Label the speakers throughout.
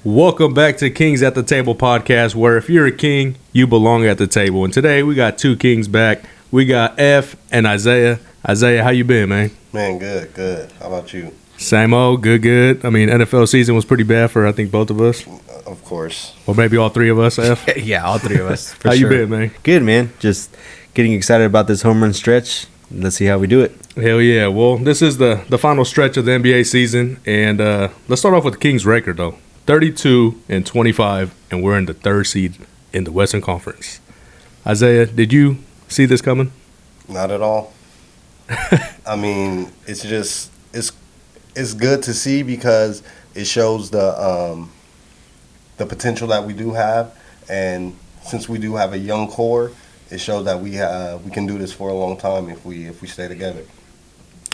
Speaker 1: Welcome back to Kings at the Table podcast, where if you're a king, you belong at the table. And today we got two kings back. We got F and Isaiah. Isaiah, how you been, man?
Speaker 2: Man, good. How about you?
Speaker 1: Same old, good. I mean, NFL season was pretty bad for, I think, both of us.
Speaker 2: Of course.
Speaker 1: Or maybe all three of us, F.
Speaker 3: Yeah, all three of us.
Speaker 1: How you been, man?
Speaker 3: Good, man. Just getting excited about this home run stretch. Let's see how we do it.
Speaker 1: Hell yeah. Well, this is the final stretch of the NBA season. And let's start off with the Kings' record, though. 32-25, and we're in the third seed in the Western Conference. Isaiah, did you see this coming?
Speaker 2: Not at all. I mean, it's just it's good to see because it shows the potential that we do have, and since we do have a young core, it shows that we can do this for a long time if we stay together.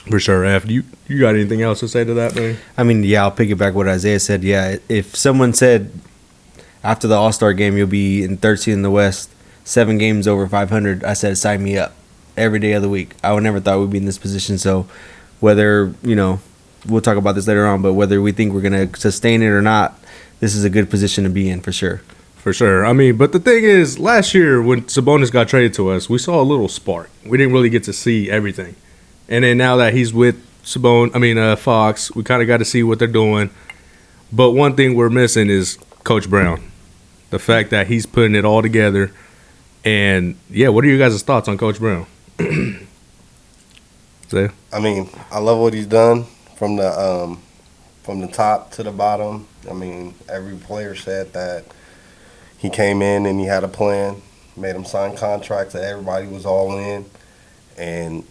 Speaker 1: For sure, F. You got anything else to say to that, man?
Speaker 3: I mean, yeah, I'll piggyback what Isaiah said. Yeah, if someone said after the AllStar game you'll be in third seed in the West, 7 games over 500, I said sign me up every day of the week. I would never thought we'd be in this position. So whether, we'll talk about this later on, but whether we think we're going to sustain it or not, this is a good position to be in for sure.
Speaker 1: For sure. I mean, but the thing is, last year when Sabonis got traded to us, we saw a little spark. We didn't really get to see everything. And then now that he's with Fox, we kind of got to see what they're doing. But one thing we're missing is Coach Brown. The fact that he's putting it all together. And, yeah, what are you guys' thoughts on Coach Brown? Say?
Speaker 2: I mean, I love what he's done from the top to the bottom. I mean, every player said that he came in and he had a plan, made him sign contracts that everybody was all in. And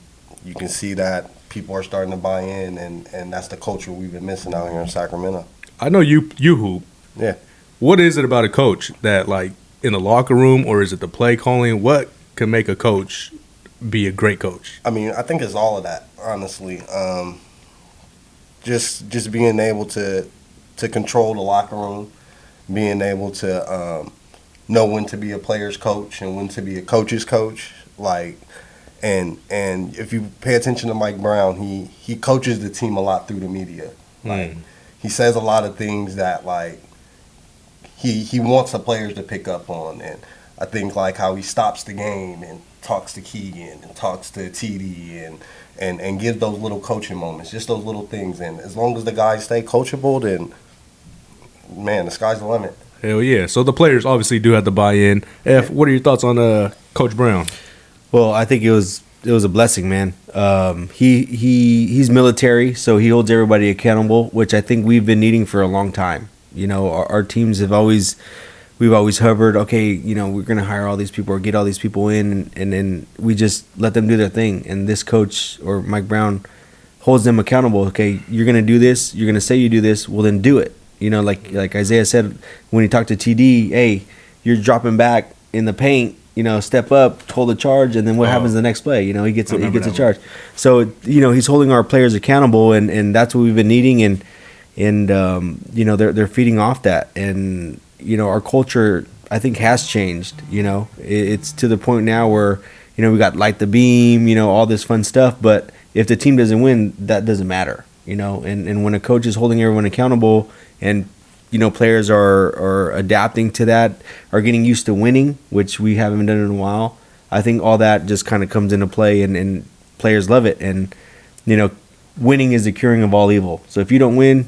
Speaker 2: you can see that people are starting to buy in, and that's the culture we've been missing out here in Sacramento.
Speaker 1: I know you hoop.
Speaker 2: Yeah.
Speaker 1: What is it about a coach that, like, in the locker room, or is it the play calling? What can make a coach be a great coach?
Speaker 2: I mean, I think it's all of that, honestly. Just being able to control the locker room, being able to know when to be a player's coach and when to be a coach's coach, like. And if you pay attention to Mike Brown, he coaches the team a lot through the media. Like he says a lot of things that like he wants the players to pick up on, and I think like how he stops the game and talks to Keegan and talks to TD and gives those little coaching moments, just those little things. And as long as the guys stay coachable, then man, the sky's the limit.
Speaker 1: Hell yeah! So the players obviously do have to buy in. F, what are your thoughts on Coach Brown?
Speaker 3: Well, I think it was a blessing, man. He's military, so he holds everybody accountable, which I think we've been needing for a long time. Our teams we've always hovered. Okay, we're gonna hire all these people or get all these people in, and then we just let them do their thing. And this coach or Mike Brown holds them accountable. Okay, you're gonna do this. You're gonna say you do this. Well, then do it. Like Isaiah said when he talked to TD. Hey, you're dropping back in the paint. Step up, hold the charge, and then what happens the next play? He gets a charge. So he's holding our players accountable, and that's what we've been needing, and they're feeding off that, and our culture I think has changed. It's to the point now where we got light the beam, all this fun stuff, but if the team doesn't win, that doesn't matter. And when a coach is holding everyone accountable and players are adapting to that, are getting used to winning, which we haven't done in a while. I think all that just kind of comes into play, and players love it. And, winning is the curing of all evil. So if you don't win,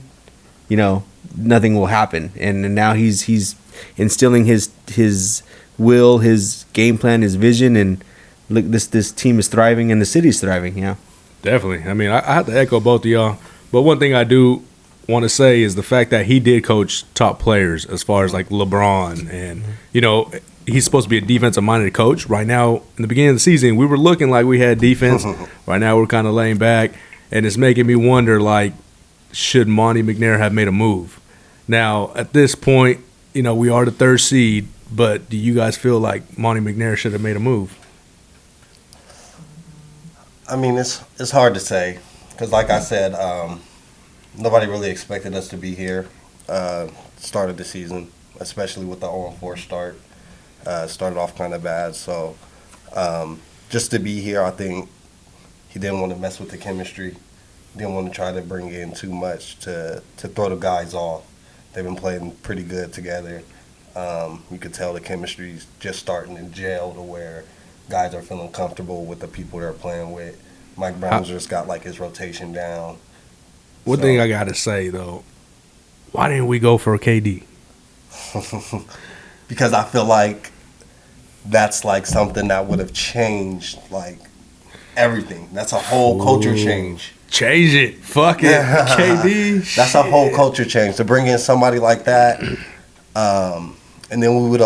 Speaker 3: nothing will happen. And now he's instilling his will, his game plan, his vision, and look, this team is thriving and the city's thriving, yeah.
Speaker 1: Definitely. I mean, I have to echo both of y'all. But one thing I do want to say is the fact that he did coach top players as far as like LeBron, and he's supposed to be a defensive minded coach. Right now in the beginning of the season we were looking like we had defense. Right now we're kind of laying back, and it's making me wonder, like, should Monty McNair have made a move? Now at this point we are the third seed, but do you guys feel like Monty McNair should have made a move?
Speaker 2: I mean, it's hard to say because like I said, nobody really expected us to be here. Started the season, especially with the 0-4 start. Started off kind of bad. So just to be here, I think he didn't want to mess with the chemistry. Didn't want to try to bring in too much to throw the guys off. They've been playing pretty good together. You could tell the chemistry's just starting to gel to where guys are feeling comfortable with the people they're playing with. Mike Brown's just got like his rotation down.
Speaker 1: One thing I got to say, though, why didn't we go for a KD?
Speaker 2: Because I feel like that's like something that would have changed like everything. That's a whole culture change.
Speaker 1: Change it. Fuck it. KD.
Speaker 2: That's a whole culture change. To bring in somebody like that, and then we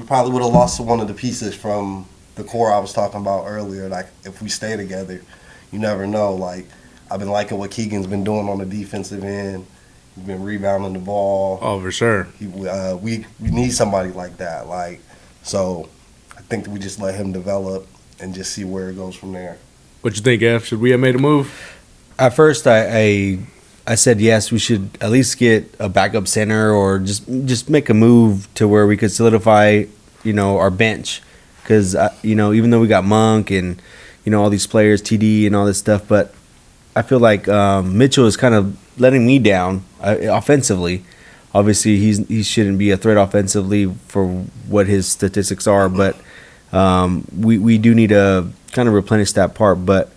Speaker 2: probably would have lost one of the pieces from the core I was talking about earlier. Like, if we stay together, you never know. Like, I've been liking what Keegan's been doing on the defensive end. He's been rebounding the ball.
Speaker 1: Oh, for sure.
Speaker 2: We need somebody like that. Like, so I think we just let him develop and just see where it goes from there.
Speaker 1: What you think, F? Should we have made a move?
Speaker 3: At first, I said yes. We should at least get a backup center or just make a move to where we could solidify, our bench. Because even though we got Monk and all these players, TD and all this stuff, but I feel like Mitchell is kind of letting me down offensively. Obviously, he shouldn't be a threat offensively for what his statistics are, but we do need to kind of replenish that part. But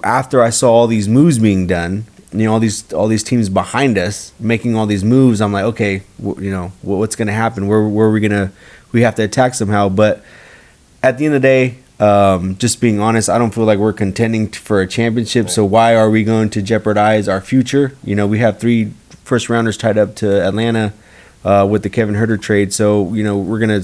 Speaker 3: after I saw all these moves being done, all these teams behind us making all these moves, I'm like, okay, what's going to happen? Where are we gonna? We have to attack somehow. But at the end of the day, just being honest, I don't feel like we're contending for a championship. So why are we going to jeopardize our future? We have 3 first rounders tied up to Atlanta with the Kevin Huerter trade. So we're gonna,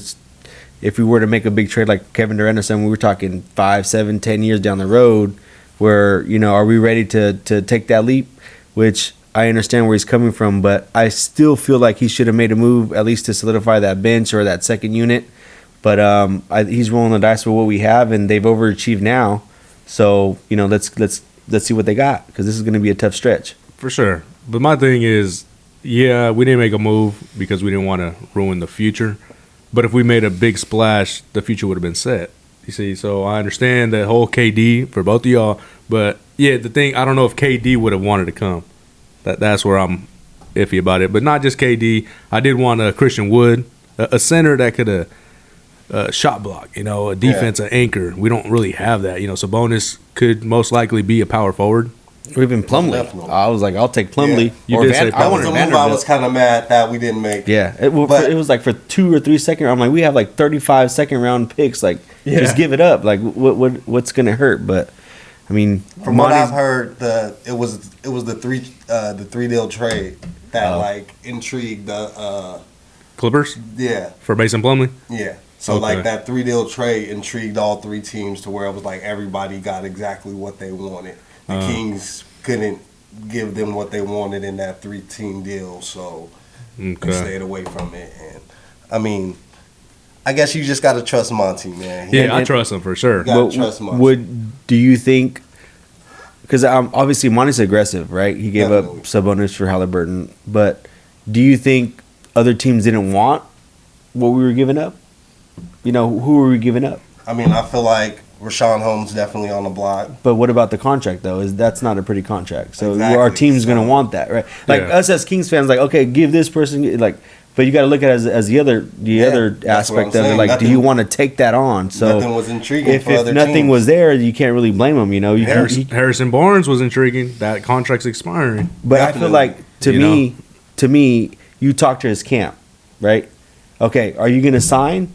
Speaker 3: if we were to make a big trade like Kevin Durant or something, we were talking 5, 7, 10 years down the road. Where are we ready to take that leap? Which I understand where he's coming from, but I still feel like he should have made a move at least to solidify that bench or that second unit. But he's rolling the dice with what we have, and they've overachieved now. So let's see what they got, because this is going to be a tough stretch
Speaker 1: for sure. But my thing is, yeah, we didn't make a move because we didn't want to ruin the future. But if we made a big splash, the future would have been set. You see, so I understand that whole KD for both of y'all, but yeah, the thing, I don't know if KD would have wanted to come. That's where I'm iffy about it. But not just KD. I did want a Christian Wood, a center that could have shot block, a defensive anchor. We don't really have that. Sabonis could most likely be a power forward.
Speaker 3: Or even Plumlee.
Speaker 2: Definitely.
Speaker 3: I was like, I'll take Plumlee.
Speaker 1: Yeah. You did say
Speaker 2: I was kind of mad that we didn't make.
Speaker 3: Yeah, it was like for 2 or 3 second. I'm like, we have like 35 second round picks. Like, just give it up. Like, what's gonna hurt? But I mean,
Speaker 2: from what I've heard, it was the 3 deal trade that like intrigued the
Speaker 1: Clippers.
Speaker 2: Yeah,
Speaker 1: for Mason Plumlee.
Speaker 2: Yeah. So like that 3 deal trade intrigued all 3 teams to where it was like everybody got exactly what they wanted. The Kings couldn't give them what they wanted in that 3-team deal, so they stayed away from it. And I mean, I guess you just got to trust Monty, man.
Speaker 1: I trust him for sure.
Speaker 2: You got to trust Monty.
Speaker 3: Do you think? Because obviously Monty's aggressive, right? He gave up Sabonis for Halliburton, but do you think other teams didn't want what we were giving up? Who were we giving up?
Speaker 2: I mean, I feel like Rashawn Holmes definitely on the block.
Speaker 3: But what about the contract, though? That's not a pretty contract. So
Speaker 2: exactly.
Speaker 3: Our team's going to want that, right? Like us as Kings fans, like, okay, give this person, like, but you got to look at it as the other aspect of it. Like, do you want to take that on? So
Speaker 2: nothing was intriguing for other
Speaker 3: if nothing
Speaker 2: teams.
Speaker 3: Was there, you can't really blame them.
Speaker 1: Harrison Barnes was intriguing. That contract's expiring.
Speaker 3: But definitely. I feel like to me, you talk to his camp, right? Okay, are you going to sign?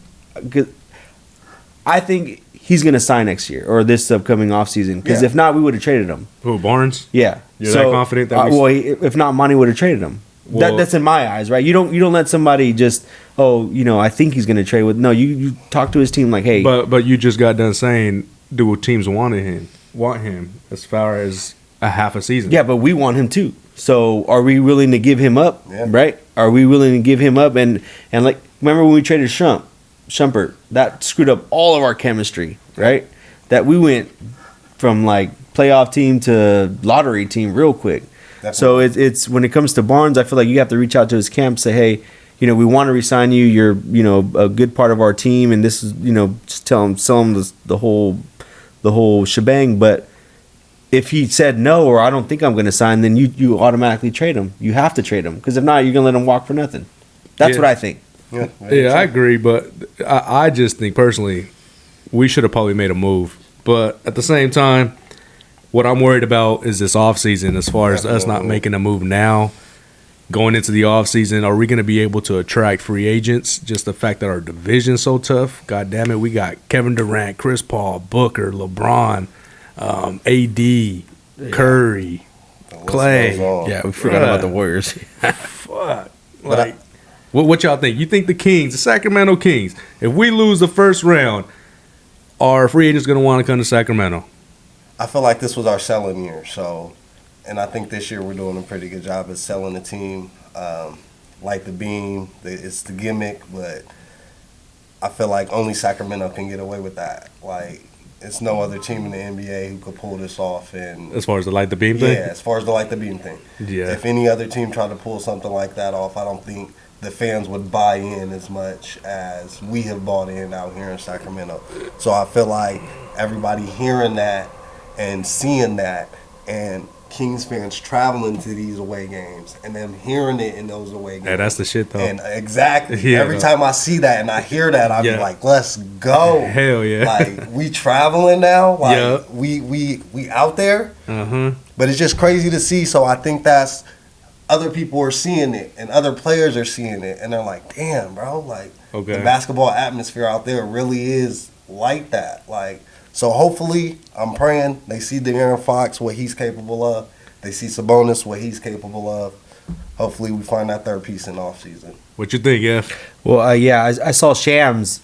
Speaker 3: I think he's going to sign next year or this upcoming offseason. Because if not, we would have traded him.
Speaker 1: Who, Barnes?
Speaker 3: Yeah.
Speaker 1: You're that confident that
Speaker 3: if not, Monty would have traded him. Well, that's in my eyes, right? You don't let somebody just, I think he's going to trade with. No, you talk to his team like, hey.
Speaker 1: But you just got done saying, do teams want him as far as a half a season?
Speaker 3: Yeah, but we want him too. So are we willing to give him up?
Speaker 2: Yeah.
Speaker 3: Right? Are we willing to give him up? And like, remember when we traded Shumpert? That screwed up all of our chemistry, right? That we went from like playoff team to lottery team real quick. Definitely. So it's when it comes to Barnes, I feel like you have to reach out to his camp, say, hey, we want to re-sign you. You're, a good part of our team, and this is, just sell him the whole shebang. But if he said no or I don't think I'm going to sign, then you automatically trade him. You have to trade him because if not, you're going to let him walk for nothing. That's what I think.
Speaker 1: Yeah, I agree, but I just think personally we should have probably made a move. But at the same time, what I'm worried about is this offseason as far as us not making a move now. Going into the offseason, are we going to be able to attract free agents? Just the fact that our division's so tough. God damn it, we got Kevin Durant, Chris Paul, Booker, LeBron, AD, Curry, Clay.
Speaker 3: Yeah, we forgot about the Warriors.
Speaker 1: Fuck. Like, what y'all think? You think the Kings, the Sacramento Kings, if we lose the first round, are free agents going to want to come to Sacramento?
Speaker 2: I feel like this was our selling year, so, and I think this year we're doing a pretty good job of selling the team. Like the beam, it's the gimmick, but I feel like only Sacramento can get away with that. Like, it's no other team in the NBA who could pull this off. And
Speaker 1: as far as the light the beam thing?
Speaker 2: Yeah, as far as the light the beam thing.
Speaker 1: Yeah.
Speaker 2: If any other team tried to pull something like that off, I don't think the fans would buy in as much as we have bought in out here in Sacramento. So I feel like everybody hearing that and seeing that, and Kings fans traveling to these away games and them hearing it in those away games.
Speaker 1: Yeah, that's the shit, though.
Speaker 2: And exactly.
Speaker 1: Yeah,
Speaker 2: every time I see that and I hear that, I be like, let's go.
Speaker 1: Hell yeah.
Speaker 2: Like, we traveling now. Like,
Speaker 1: yeah.
Speaker 2: we out there.
Speaker 1: Uh-huh.
Speaker 2: But it's just crazy to see. So I think that's other people are seeing it and other players are seeing it. And they're like, damn, bro. Like, the basketball atmosphere out there really is like that. Like, so hopefully, I'm praying they see DeAaron Fox, what he's capable of. They see Sabonis, what he's capable of. Hopefully, we find that third piece in the offseason.
Speaker 1: What you think, F?
Speaker 3: Well, I saw Shams.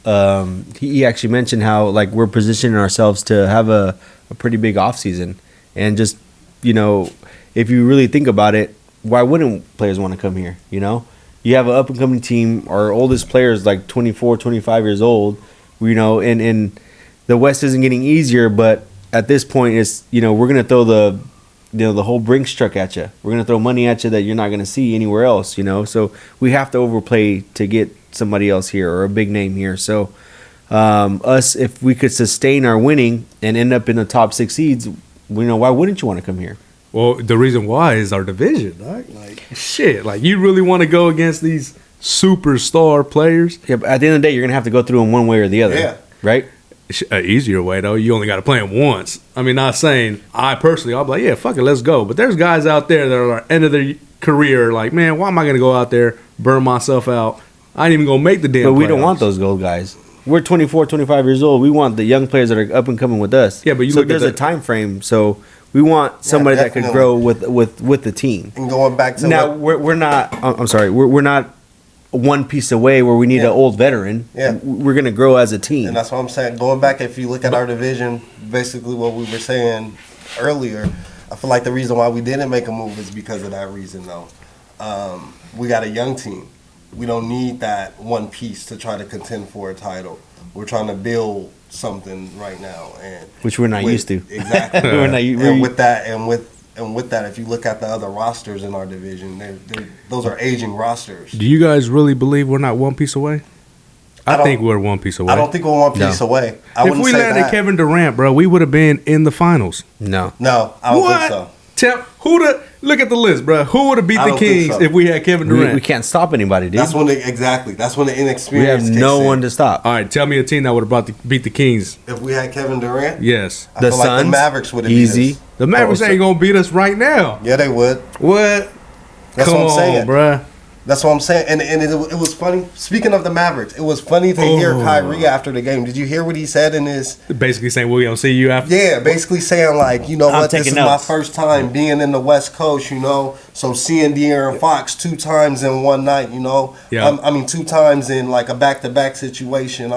Speaker 3: He actually mentioned how like we're positioning ourselves to have a pretty big offseason. And just, if you really think about it, why wouldn't players want to come here, You have an up-and-coming team. Our oldest player is like 24, 25 years old, and the West isn't getting easier, but at this point, it's we're gonna throw the whole Brinks truck at you. We're gonna throw money at you that you're not gonna see anywhere else. So we have to overplay to get somebody else here or a big name here. So us, if we could sustain our winning and end up in the top 6 seeds, why wouldn't you want to come here?
Speaker 1: Well, the reason why is our division, right? Like shit, like you really want to go against these superstar players?
Speaker 3: Yeah, but at the end of the day, you're gonna have to go through them one way or the other.
Speaker 2: Yeah.
Speaker 3: Right.
Speaker 1: An easier way though, you only got to play them once. I mean, not saying I'll be like, yeah, fuck it, let's go. But there's guys out there that are at the end of their career, like, man, why am I gonna go out there, burn myself out? I ain't even gonna make the damn.
Speaker 3: But we
Speaker 1: playoffs.
Speaker 3: don't want those gold guys. We're 24, 25 years old. We want the young players that are up and coming with us.
Speaker 1: Yeah, but
Speaker 3: there's a time frame. So we want somebody that could grow with the team.
Speaker 2: And going back to
Speaker 3: now, we're not. I'm sorry, we're not one piece away where we need an old veteran.
Speaker 2: Yeah.
Speaker 3: We're going to grow as a team.
Speaker 2: And that's what I'm saying. Going back, if you look at our division, basically what we were saying earlier, I feel like the reason why we didn't make a move is because of that reason, though. We got a young team. We don't need that one piece to try to contend for a title. We're trying to build something right now, and
Speaker 3: which we're not used to.
Speaker 2: Exactly.
Speaker 3: And
Speaker 2: with that, if you look at the other rosters in our division, those are aging rosters.
Speaker 1: Do you guys really believe we're not one piece away? I think we're one piece away.
Speaker 2: I don't think we're one piece away.
Speaker 1: If we landed Kevin Durant, bro, we would have been in the finals.
Speaker 3: No,
Speaker 2: I don't think so.
Speaker 1: Look at the list, bro. Who would have beat the Kings if we had Kevin Durant?
Speaker 3: We can't stop anybody, dude.
Speaker 2: That's when the inexperience.
Speaker 3: We have no one to stop.
Speaker 1: All right, tell me a team that would have beat the Kings.
Speaker 2: If we had Kevin Durant,
Speaker 1: yes,
Speaker 2: I feel like the Mavericks would have
Speaker 3: easy.
Speaker 2: beat us.
Speaker 1: The Mavericks ain't gonna beat us right now.
Speaker 2: Yeah, they would.
Speaker 1: What?
Speaker 2: That's
Speaker 1: Come
Speaker 2: what I'm saying,
Speaker 1: on, bruh.
Speaker 2: That's what I'm saying. And it was funny. Speaking of the Mavericks, it was funny to hear Kyrie after the game. Did you hear what he said in his...
Speaker 1: Basically saying, we're going to see you after...
Speaker 2: Yeah, basically saying, like, you know what, this is my first time being in the West Coast, so seeing DeAaron Fox 2 times in one night,
Speaker 1: Yeah.
Speaker 2: I mean, 2 times in, like, a back-to-back situation.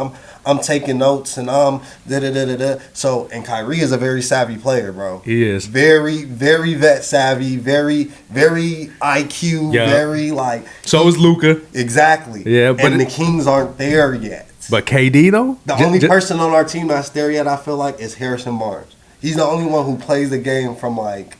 Speaker 2: I'm taking notes, and I'm da-da-da-da-da. So, and Kyrie is a very savvy player, bro.
Speaker 1: He is.
Speaker 2: Very, very vet savvy, very, very IQ, very, like...
Speaker 1: So is Luka.
Speaker 2: Exactly.
Speaker 1: Yeah, but
Speaker 2: and the Kings aren't there yet.
Speaker 1: But KD, though?
Speaker 2: The only person on our team that's there yet, I feel like, is Harrison Barnes. He's the only one who plays the game from, like,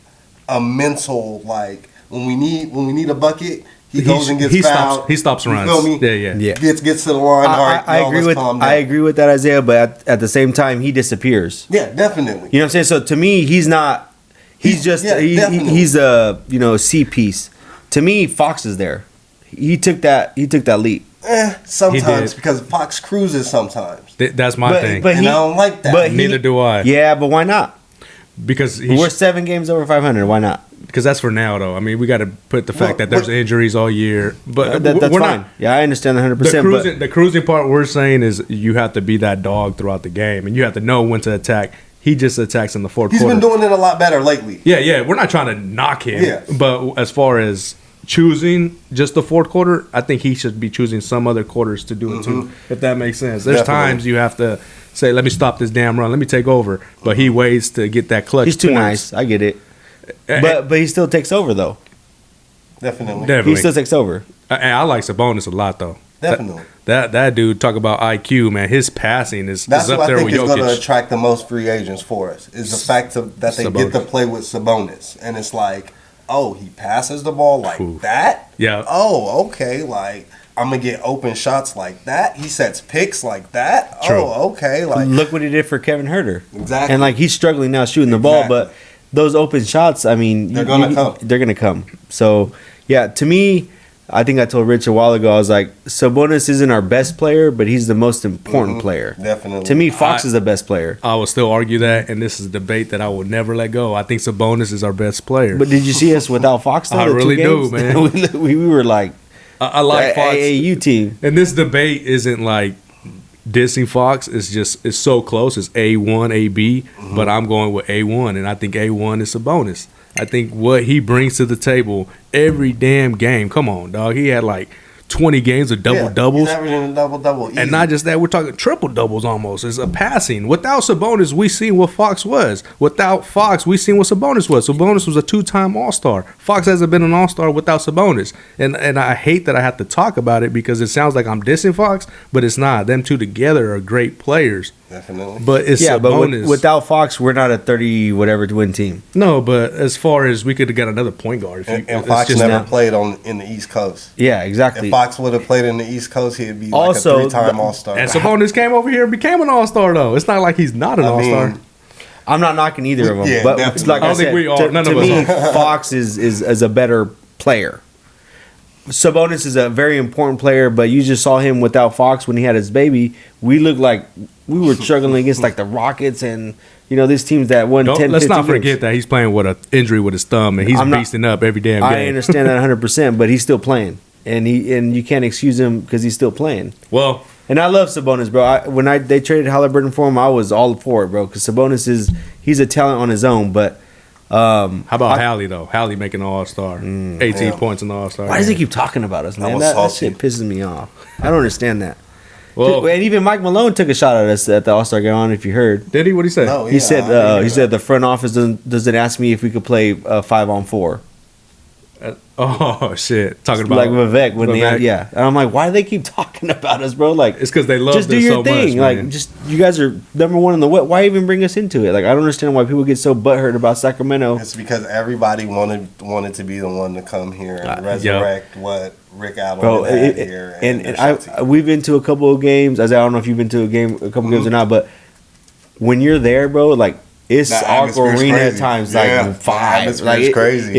Speaker 2: a mental, like, when we need a bucket... He goes and gets fouled.
Speaker 1: He stops runs.
Speaker 2: You feel me?
Speaker 1: Yeah.
Speaker 2: Gets to the line.
Speaker 3: I agree with that, Isaiah. But at the same time, he disappears.
Speaker 2: Yeah, definitely.
Speaker 3: You know what I'm saying? So to me, he's not He's just he's a C piece. To me, Fox is there. He took that leap.
Speaker 2: Sometimes because Fox cruises sometimes.
Speaker 1: That's my thing.
Speaker 2: And I don't like that.
Speaker 3: But
Speaker 1: neither do I.
Speaker 3: Yeah, but why not?
Speaker 1: Because
Speaker 3: we're 7 games over 500. Why not?
Speaker 1: Because that's for now, though. I mean, we got to put the fact that there's injuries all year. But
Speaker 3: that's
Speaker 1: we're
Speaker 3: fine. Yeah, I understand 100%.
Speaker 1: The cruising part we're saying is you have to be that dog throughout the game, and you have to know when to attack. He just attacks in the fourth quarter.
Speaker 2: He's been doing it a lot better lately.
Speaker 1: Yeah. We're not trying to knock him.
Speaker 2: Yeah.
Speaker 1: But as far as choosing just the fourth quarter, I think he should be choosing some other quarters to do it too, if that makes sense. There's times you have to say, let me stop this damn run. Let me take over. But he waits to get that clutch.
Speaker 3: He's too nice. I get it. But he still takes over, though.
Speaker 2: Definitely.
Speaker 3: He still takes over.
Speaker 1: And I like Sabonis a lot, though.
Speaker 2: Definitely.
Speaker 1: That dude, talk about IQ, man. His passing is
Speaker 2: That's
Speaker 1: up
Speaker 2: what
Speaker 1: there
Speaker 2: I
Speaker 1: with
Speaker 2: think is
Speaker 1: Jokic.
Speaker 2: going to attract the most free agents for us, is the fact that they get to play with Sabonis. And it's like, oh, he passes the ball like that?
Speaker 1: Yeah.
Speaker 2: Oh, okay. Like, I'm going to get open shots like that. He sets picks like that.
Speaker 1: True.
Speaker 2: Oh, okay. Like,
Speaker 3: look what he did for Kevin Huerter.
Speaker 2: Exactly.
Speaker 3: And, like, he's struggling now shooting the ball, but those open shots, I mean,
Speaker 2: they're going to come.
Speaker 3: They're going to come. So, yeah, to me, I think I told Rich a while ago, I was like, Sabonis isn't our best player, but he's the most important player.
Speaker 2: Definitely.
Speaker 3: To me, Fox is the best player.
Speaker 1: I will still argue that, and this is a debate that I will never let go. I think Sabonis is our best player.
Speaker 3: But did you see us without Fox? Though,
Speaker 1: I really do, man.
Speaker 3: we were like,
Speaker 1: I like Fox.
Speaker 3: AAU team.
Speaker 1: And this debate isn't like dissing Fox. It's so close. It's A1, AB, but I'm going with A1, and I think A1 is Sabonis. I think what he brings to the table every damn game. Come on, dog. He had like 20 games of double-doubles.
Speaker 2: He's averaging a double-double.
Speaker 1: And not just that, we're talking triple-doubles almost. It's a passing. Without Sabonis, we seen what Fox was. Without Fox, we seen what Sabonis was. Sabonis was a 2-time All-Star. Fox hasn't been an All-Star without Sabonis. And I hate that I have to talk about it because it sounds like I'm dissing Fox, but it's not. Them two together are great players.
Speaker 2: Definitely.
Speaker 1: But it's Sabonis.
Speaker 3: But without Fox, we're not a 30-whatever to win team.
Speaker 1: No, but as far as we could have got another point guard.
Speaker 2: And Fox never played in the East Coast.
Speaker 3: Yeah, exactly.
Speaker 2: If Fox would have played in the East Coast, he'd be
Speaker 3: also,
Speaker 2: like a 3-time All-Star.
Speaker 1: And Sabonis came over here and became an All-Star, though. It's not like he's not an All-Star.
Speaker 3: I'm not knocking either of them.
Speaker 2: Yeah,
Speaker 3: but
Speaker 2: definitely.
Speaker 3: like I
Speaker 1: think
Speaker 3: said,
Speaker 1: we are. None
Speaker 3: to
Speaker 1: of us
Speaker 3: me,
Speaker 1: are.
Speaker 3: Fox is a better player. Sabonis is a very important player, but you just saw him without Fox when he had his baby. We looked like we were struggling against like the Rockets and these teams that won 10,
Speaker 1: Let's
Speaker 3: 15
Speaker 1: not forget
Speaker 3: games.
Speaker 1: that he's playing with an injury with his thumb, and he's beasting up every damn game.
Speaker 3: I understand that 100%, but he's still playing, and you can't excuse him because he's still playing.
Speaker 1: Well,
Speaker 3: and I love Sabonis, bro. When they traded Halliburton for him, I was all for it, bro, because Sabonis he's a talent on his own, but.
Speaker 1: How about Hallie though? Hallie making an All-Star, 18 points in the All-Star.
Speaker 3: Why does he keep talking about us, man? That shit pisses me off. I don't understand that.
Speaker 1: Well,
Speaker 3: and even Mike Malone took a shot at us at the All-Star game. I don't know if you heard.
Speaker 1: Did he? What did he say?
Speaker 2: No,
Speaker 3: He said the front office doesn't ask me if we could play 5-on-4.
Speaker 1: Oh shit! Talking about
Speaker 3: like Vivek when
Speaker 1: Vivek.
Speaker 3: and I'm like, why do they keep talking about us, bro? Like
Speaker 1: it's because they love
Speaker 3: just do
Speaker 1: this
Speaker 3: your
Speaker 1: so
Speaker 3: thing.
Speaker 1: much,
Speaker 3: Like
Speaker 1: man.
Speaker 3: just you guys are number one in the West. Why even bring us into it? Like I don't understand why people get so butthurt about Sacramento.
Speaker 2: It's because everybody wanted to be the one to come here and resurrect what Rick Allen had here.
Speaker 3: And we've been to a couple of games. I don't know if you've been to a couple games or not, but when you're there, bro, like it's Aqua Arena at times, like 5. Like
Speaker 2: it's crazy.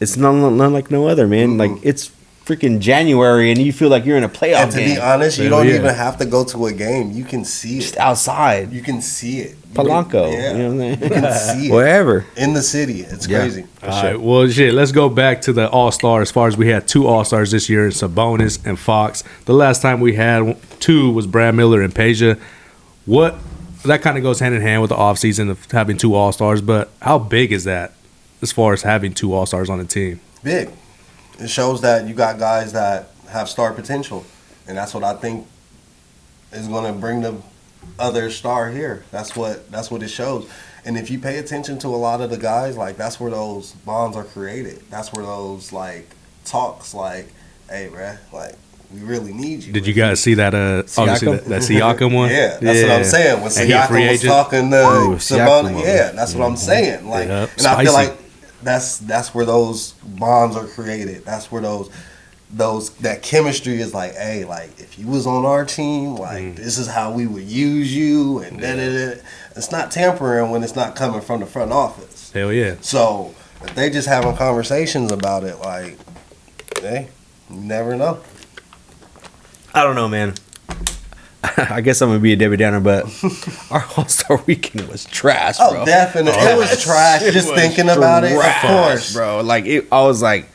Speaker 3: It's none like no other, man. Like it's freaking January, and you feel like you're in a playoff
Speaker 2: and to
Speaker 3: game.
Speaker 2: be honest, you don't even have to go to a game. You can see it
Speaker 3: Just outside.
Speaker 2: You can see it.
Speaker 3: Polanco,
Speaker 2: Yeah.
Speaker 3: you know what I'm saying?
Speaker 2: You can see it
Speaker 3: Wherever
Speaker 2: in the city. It's crazy.
Speaker 1: All right, well, shit. Let's go back to the All-Star. As far as we had 2 All-Stars this year, Sabonis and Fox. The last time we had 2 was Brad Miller and Peja. That kind of goes hand in hand with the offseason of having 2 All-Stars, but how big is that as far as having 2 All-Stars on the team?
Speaker 2: Big. It shows that you got guys that have star potential, and that's what I think is going to bring the other star here. That's what it shows. And if you pay attention to a lot of the guys, like that's where those bonds are created. That's where those like talks, like, hey, bruh, like we really need you.
Speaker 1: Did you guys see that? Obviously, that Siakam one.
Speaker 2: Yeah, that's what I'm saying. When Siakam was talking to Sabonis, that's what I'm saying. Like, and I feel like that's where those bonds are created. That's where that chemistry is like, hey, like if you was on our team, like this is how we would use you, and It's not tampering when it's not coming from the front office.
Speaker 1: Hell yeah.
Speaker 2: So if they just having conversations about it, like, hey, you never know.
Speaker 3: I don't know, man. I guess I'm gonna be a Debbie Downer, but our All-Star Weekend was trash, bro.
Speaker 2: Oh, definitely, it was trash. Just thinking about it, of course,
Speaker 3: bro. Like I was like,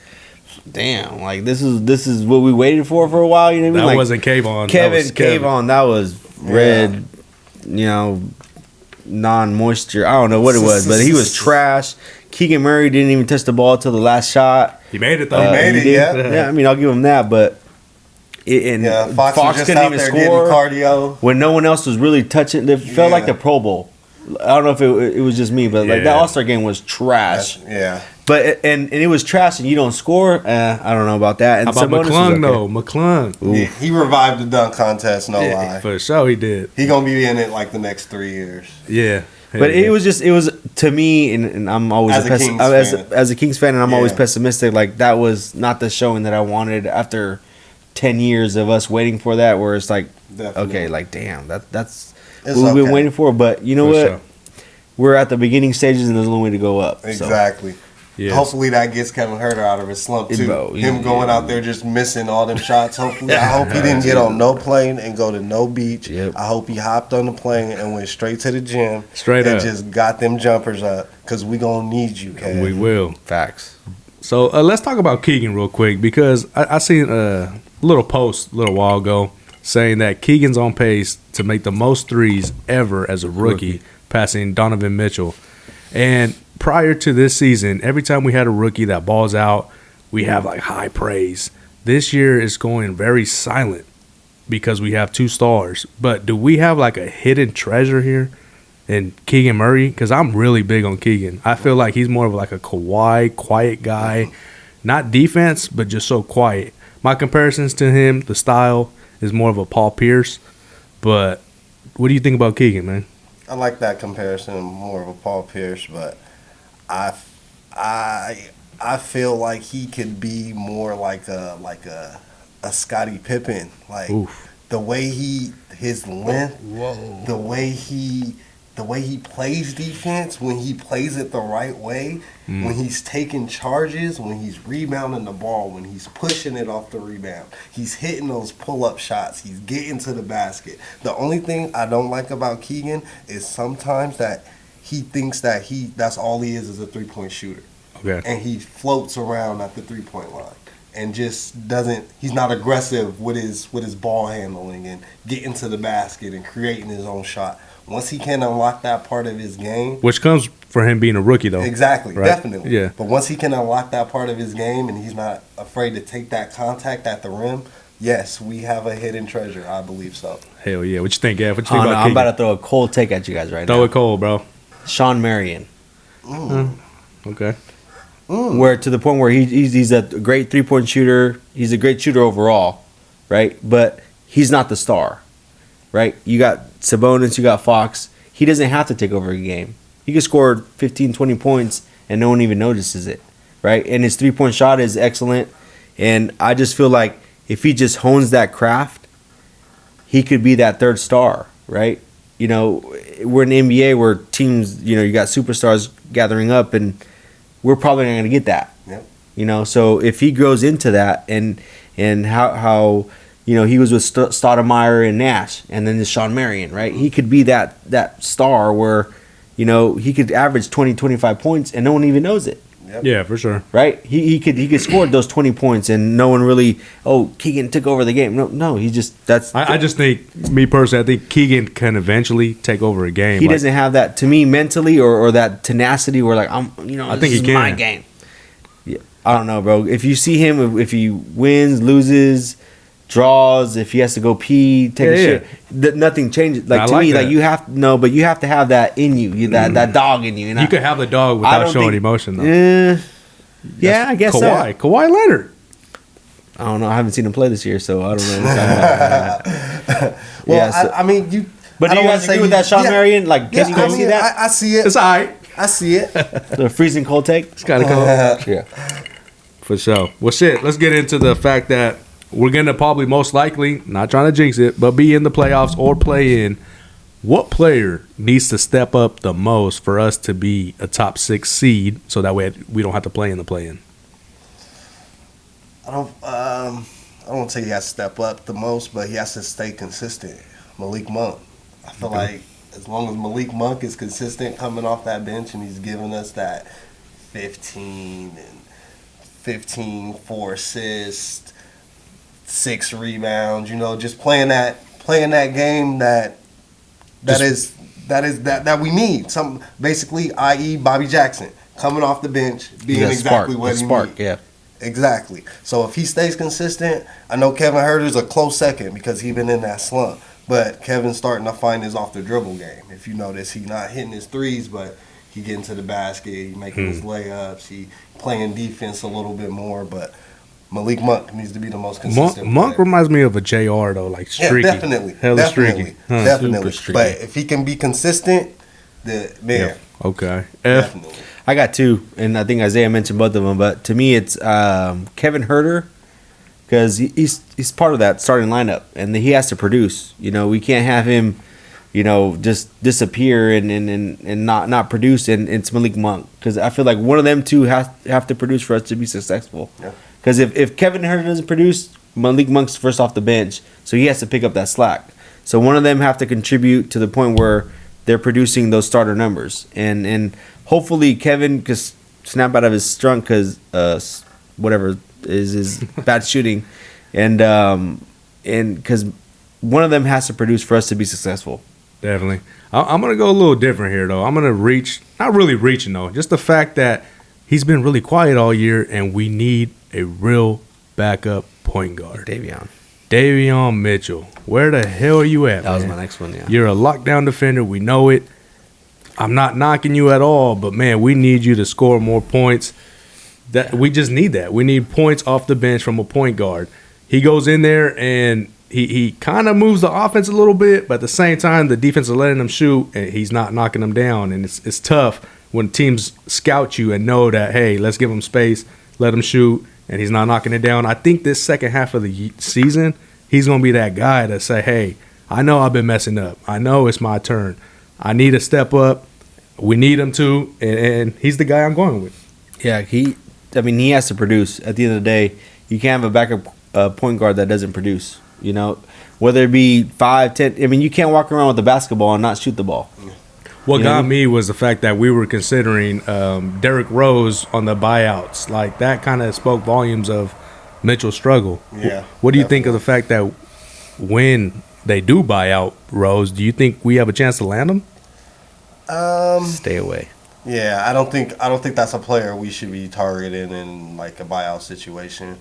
Speaker 3: damn, like this is what we waited for a while. You know what I mean?
Speaker 1: That
Speaker 3: Like,
Speaker 1: wasn't Kayvon.
Speaker 3: Kayvon, that was red, you know, non-moisture. I don't know what it was, but he was trash. Keegan Murray didn't even touch the ball till the last shot.
Speaker 1: He made it though.
Speaker 2: He made it,
Speaker 3: Yeah, I mean, I'll give him that, but
Speaker 2: Fox was just
Speaker 3: couldn't
Speaker 2: out
Speaker 3: even
Speaker 2: there
Speaker 3: score
Speaker 2: getting cardio
Speaker 3: when no one else was really touching. It felt like the Pro Bowl. I don't know if it was just me, but like that All-Star game was trash. But and it was trash, and you don't score. I don't know about that. And
Speaker 1: how about McClung though? McClung,
Speaker 2: he revived the dunk contest. No lie,
Speaker 1: for sure he did.
Speaker 2: He gonna be in it like the next 3 years.
Speaker 1: Yeah.
Speaker 3: But it was to me, and I'm always as a Kings fan, and I'm always pessimistic. Like that was not the showing that I wanted after 10 years of us waiting for that. Where it's like, okay, like damn, that's what we've been waiting for. But you know what? Sure. We're at the beginning stages, and there's only way to go up.
Speaker 2: Exactly.
Speaker 3: So.
Speaker 1: Yes.
Speaker 2: Hopefully that gets Kevin Huerter out of his slump too. Him going out there just missing all them shots. Hopefully, I hope he didn't get on no plane and go to no beach.
Speaker 3: Yep.
Speaker 2: I hope he hopped on the plane and went straight to the gym.
Speaker 1: Straight
Speaker 2: and
Speaker 1: up.
Speaker 2: just got them jumpers up because we gonna need you, Kev.
Speaker 1: We will.
Speaker 3: Facts.
Speaker 1: So let's talk about Keegan real quick because I seen a little post a little while ago saying that Keegan's on pace to make the most threes ever as a rookie. Passing Donovan Mitchell. And prior to this season, every time we had a rookie that balls out, we have like high praise. This year is going very silent because we have two stars. But do we have like a hidden treasure here in Keegan Murray? Because I'm really big on Keegan. I feel like he's more of like a Kawhi, quiet guy. Not defense, but just so quiet. My comparisons to him, the style is more of a Paul Pierce. But what do you think about Keegan, man?
Speaker 2: I like that comparison, more of a Paul Pierce, but I feel like he could be more like a Scottie Pippen, like the way his length, the way he plays defense, when he plays it the right way, when he's taking charges, when he's rebounding the ball, when he's pushing it off the rebound, he's hitting those pull-up shots, he's getting to the basket. The only thing I don't like about Keegan is sometimes that he thinks that that's all he is a three-point shooter.
Speaker 1: Okay.
Speaker 2: And he floats around at the three-point line and just doesn't – he's not aggressive with his ball handling and getting to the basket and creating his own shot. Once he can unlock that part of his game.
Speaker 1: Which comes for him being a rookie, though.
Speaker 2: Exactly,
Speaker 1: right?
Speaker 2: Definitely.
Speaker 1: Yeah.
Speaker 2: But once he can unlock that part of his game and he's not afraid to take that contact at the rim, yes, we have a hidden treasure. I believe so.
Speaker 1: Hell yeah. What you think, Gav? What you think about Keegan?
Speaker 3: I'm about to throw a cold take at you guys right now.
Speaker 1: Throw it cold, bro.
Speaker 3: Sean Marion.
Speaker 1: Okay.
Speaker 3: Where to the point where he's a great three-point shooter. He's a great shooter overall, right? But he's not the star, right? You got Sabonis, you got Fox. He doesn't have to take over a game. He could score 15, 20 points, and no one even notices it, right? And his three-point shot is excellent. And I just feel like if he just hones that craft, he could be that third star, right? You know, we're in the NBA where teams, you know, you got superstars gathering up, and we're probably not going to get that.
Speaker 2: Yep.
Speaker 3: You know, so if he grows into that and how you know, he was with Stoudemire and Nash, and then the Sean Marion, right? He could be that star where, you know, he could average 20, 25 points, and no one even knows it.
Speaker 2: Yep.
Speaker 1: Yeah, for sure.
Speaker 3: Right? He could score those 20 points, and no one really, Keegan took over the game. No, he just,
Speaker 1: I just think, me personally, I think Keegan can eventually take over a game.
Speaker 3: He doesn't have that, to me, mentally, or that tenacity where, like, I think this is my game. Yeah, I don't know, bro. If you see him, if he wins, loses, draws, if he has to go pee, take a shit, nothing changes. Like, to me, that. Like, you have to have that in you, that dog in you.
Speaker 1: You could have the dog without showing emotion, though.
Speaker 3: Yeah, I guess
Speaker 1: Kawhi Leonard.
Speaker 3: I don't know. I haven't seen him play this year, so I don't know.
Speaker 2: Well, I mean, you.
Speaker 3: But do you guys agree with that, Sean Marion? Like, can you guys see that?
Speaker 2: I see it.
Speaker 1: It's all right.
Speaker 2: I see it.
Speaker 3: The freezing cold take.
Speaker 1: It's kind of cold.
Speaker 3: Yeah,
Speaker 1: for sure. Well, shit. Let's get into the fact that we're going to probably most likely, not trying to jinx it, but be in the playoffs or play in what player needs to step up the most for us to be a top 6 seed so that way we don't have to play in the play-in?
Speaker 2: I don't say he has to step up the most, but he has to stay consistent. Malik Monk. I feel like as long as Malik Monk is consistent coming off that bench and he's giving us that 15, 4 assists, 6 rebounds, just playing that game that we need. Some basically, i.e. Bobby Jackson coming off the bench, being exactly what he needs.
Speaker 3: Yeah.
Speaker 2: Exactly. So if he stays consistent, I know Kevin Huerter's a close second because he's been in that slump. But Kevin's starting to find his off the dribble game. If you notice, he's not hitting his threes, but he getting to the basket, he making his layups, he playing defense a little bit more. But Malik Monk needs to be the most consistent.
Speaker 1: Monk reminds me of a JR though, like streaky.
Speaker 2: Yeah, definitely.
Speaker 1: Hella
Speaker 2: streaky.
Speaker 1: Huh.
Speaker 2: Definitely.
Speaker 3: Super streaky.
Speaker 2: But if he can be consistent, man.
Speaker 1: Yeah. Okay. F.
Speaker 2: Definitely.
Speaker 3: I got 2, and I think Isaiah mentioned both of them. But to me, it's Kevin Huerter, because he's part of that starting lineup, and he has to produce. We can't have him, just disappear and not produce. And it's Malik Monk, because I feel like one of them two have to produce for us to be successful. Because if Kevin Huerter doesn't produce, Malik Monk's first off the bench, so he has to pick up that slack. So one of them have to contribute to the point where they're producing those starter numbers, and hopefully Kevin could snap out of his strunk because whatever is his bad shooting, and because one of them has to produce for us to be successful.
Speaker 1: Definitely. I'm going to go a little different here, though. I'm going to reach, not really reaching, though, just the fact that he's been really quiet all year, and we need a real backup point guard. Davion Mitchell. Where the hell are you at,
Speaker 3: That was
Speaker 1: man?
Speaker 3: my next one, yeah.
Speaker 1: You're a lockdown defender. We know it. I'm not knocking you at all, but, man, we need you to score more points. We just need that. We need points off the bench from a point guard. He goes in there, and he kind of moves the offense a little bit, but at the same time, the defense is letting him shoot, and he's not knocking them down. And it's tough when teams scout you and know that, hey, let's give him space, let him shoot, and he's not knocking it down. I think this second half of the season, he's going to be that guy to say, hey, I know I've been messing up. I know it's my turn. I need to step up. We need him to, and he's the guy I'm going with.
Speaker 3: Yeah, he has to produce. At the end of the day, you can't have a backup point guard that doesn't produce. Whether it be 5, 10. You can't walk around with the basketball and not shoot the ball.
Speaker 1: What got me was the fact that we were considering Derrick Rose on the buyouts. Like, that kind of spoke volumes of Mitchell's struggle.
Speaker 2: Yeah.
Speaker 1: What do you think of the fact that when they do buy out Rose, do you think we have a chance to land him?
Speaker 3: Stay away.
Speaker 2: Yeah, I don't think that's a player we should be targeting in like a buyout situation.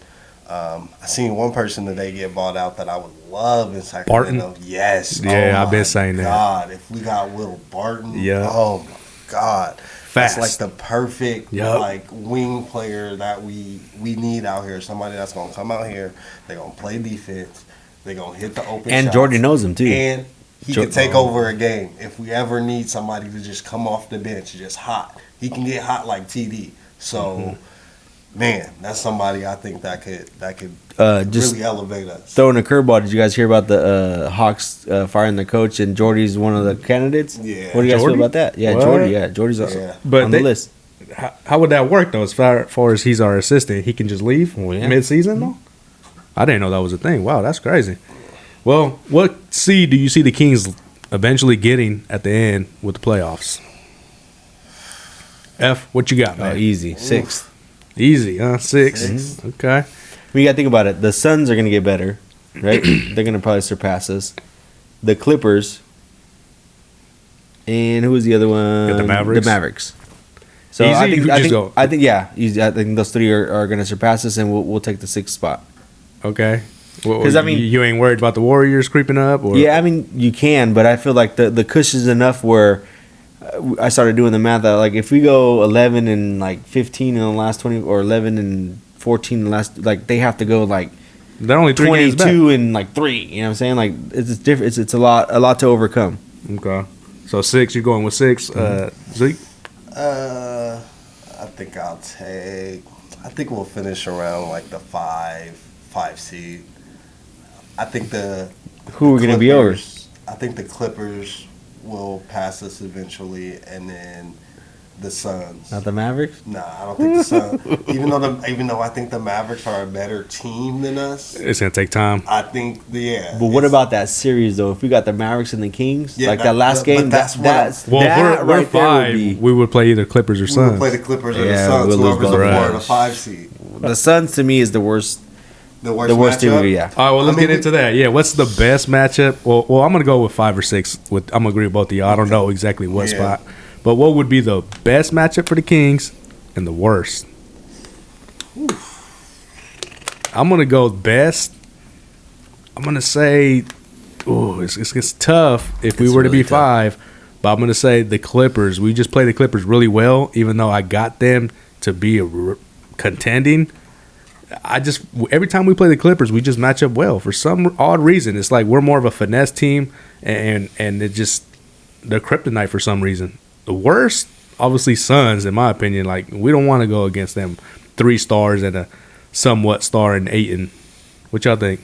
Speaker 2: I seen one person today get bought out that I would love in Sacramento.
Speaker 1: Barton?
Speaker 2: Yes.
Speaker 1: Yeah,
Speaker 2: oh
Speaker 1: I've been saying that.
Speaker 2: God, if we got Will Barton,
Speaker 1: Yeah.
Speaker 2: oh my God.
Speaker 1: Fast.
Speaker 2: That's like the perfect like wing player that we need out here. Somebody that's gonna come out here, they're gonna play defense, they're gonna hit the open
Speaker 3: And
Speaker 2: shots,
Speaker 3: Jordan knows him too.
Speaker 2: and he can take over a game. If we ever need somebody to just come off the bench just hot, he can get hot like TD. So, man, that's somebody I think that could
Speaker 3: just
Speaker 2: really elevate us.
Speaker 3: throwing a curveball. Did you guys hear about the Hawks firing the coach and Jordy's one of the candidates?
Speaker 2: Yeah.
Speaker 3: What do you guys
Speaker 1: Jordy?
Speaker 3: feel about that? Yeah,
Speaker 1: What?
Speaker 3: Jordy. Yeah, Jordy's
Speaker 2: Yeah.
Speaker 1: But
Speaker 3: on the list.
Speaker 1: How would that work, though, as far as he's our assistant? He can just leave mid-season, though? I didn't know that was a thing. Wow, that's crazy. Well, what seed do you see the Kings eventually getting at the end with the playoffs? F, what you got, man?
Speaker 3: Easy. 6th.
Speaker 1: Easy, huh? 6.
Speaker 2: Six.
Speaker 1: Okay.
Speaker 3: You got to think about it. The Suns are going to get better, right? They're going to probably surpass us. The Clippers. And who was the other one?
Speaker 1: Got the Mavericks.
Speaker 3: The Mavericks. So
Speaker 1: Easy?
Speaker 3: I
Speaker 1: You
Speaker 3: think,
Speaker 1: just go.
Speaker 3: I think, yeah. Easy. I think those 3 are going to surpass us, and we'll take the 6th spot.
Speaker 1: Okay.
Speaker 3: 'Cause, I mean-
Speaker 1: you ain't worried about the Warriors creeping up? Or?
Speaker 3: Yeah, I mean, you can, but I feel like the cushion's enough where I started doing the math that, like, if we go 11 and, like, 15 in the last 20, or 11 and 14 in the last, like, they have to go, like,
Speaker 1: They're only 3 games back.
Speaker 3: 22 and, like, 3. You know what I'm saying? Like, it's different. It's a lot to overcome.
Speaker 1: Okay. So 6, you're going with 6. Zeke?
Speaker 2: I think we'll finish around like the 5 seed. I think
Speaker 3: Who are we going to be over?
Speaker 2: I think the Clippers will pass us eventually, and then the Suns.
Speaker 3: Not the Mavericks?
Speaker 2: Nah, I don't think the Suns. even though I think the Mavericks are a better team than us,
Speaker 1: It's gonna take time.
Speaker 2: I think
Speaker 3: But what about that series though? If we got the Mavericks and the Kings,
Speaker 2: Yeah,
Speaker 3: that last game,
Speaker 2: that's
Speaker 3: that's
Speaker 1: Well,
Speaker 3: that
Speaker 1: if we're
Speaker 3: right there
Speaker 1: five,
Speaker 3: would be.
Speaker 1: we would play either Clippers or
Speaker 2: we would
Speaker 1: Suns.
Speaker 2: play the Clippers or the
Speaker 3: Yeah,
Speaker 2: Suns,
Speaker 3: we'll lose
Speaker 2: whoever's a
Speaker 3: both.
Speaker 2: 4
Speaker 1: Right.
Speaker 2: or the 5 seed.
Speaker 3: The Suns to me is the worst.
Speaker 2: The worst,
Speaker 3: The worst team.
Speaker 2: matchup?
Speaker 3: Yeah.
Speaker 1: All right, well, let's
Speaker 2: I mean,
Speaker 1: get into that. Yeah, what's the best matchup? Well, I'm gonna go with 5 or 6. I'm gonna agree with both of y'all. I don't know exactly what
Speaker 2: Yeah.
Speaker 1: spot, but what would be the best matchup for the Kings and the worst? I'm gonna go best. I'm gonna say, it's tough if we
Speaker 3: It's
Speaker 1: were to
Speaker 3: really
Speaker 1: be
Speaker 3: tough.
Speaker 1: 5, but I'm gonna say the Clippers. We just played the Clippers really well, even though I got them to be contending. Every time we play the Clippers, we just match up well for some odd reason. It's like we're more of a finesse team, and it just they're kryptonite for some reason. The worst, obviously, Suns, in my opinion. Like we don't want to go against them. 3 stars and a somewhat star in Ayton. What y'all think?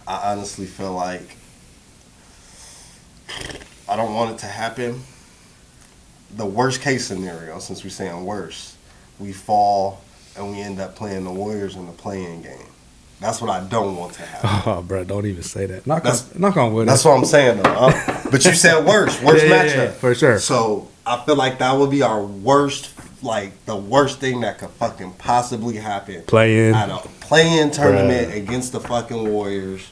Speaker 2: I honestly feel like I don't want it to happen. The worst case scenario, since we're saying worst, we fall and we end up playing the Warriors in the play-in game. That's what I don't want to happen.
Speaker 1: Oh, bro, don't even say that. Knock on wood.
Speaker 2: That's what I'm saying, though. But you said worst matchup.
Speaker 1: Yeah, for sure.
Speaker 2: So I feel like that would be our worst, like the worst thing that could fucking possibly happen.
Speaker 1: Play-in.
Speaker 2: At a play-in tournament against the fucking Warriors.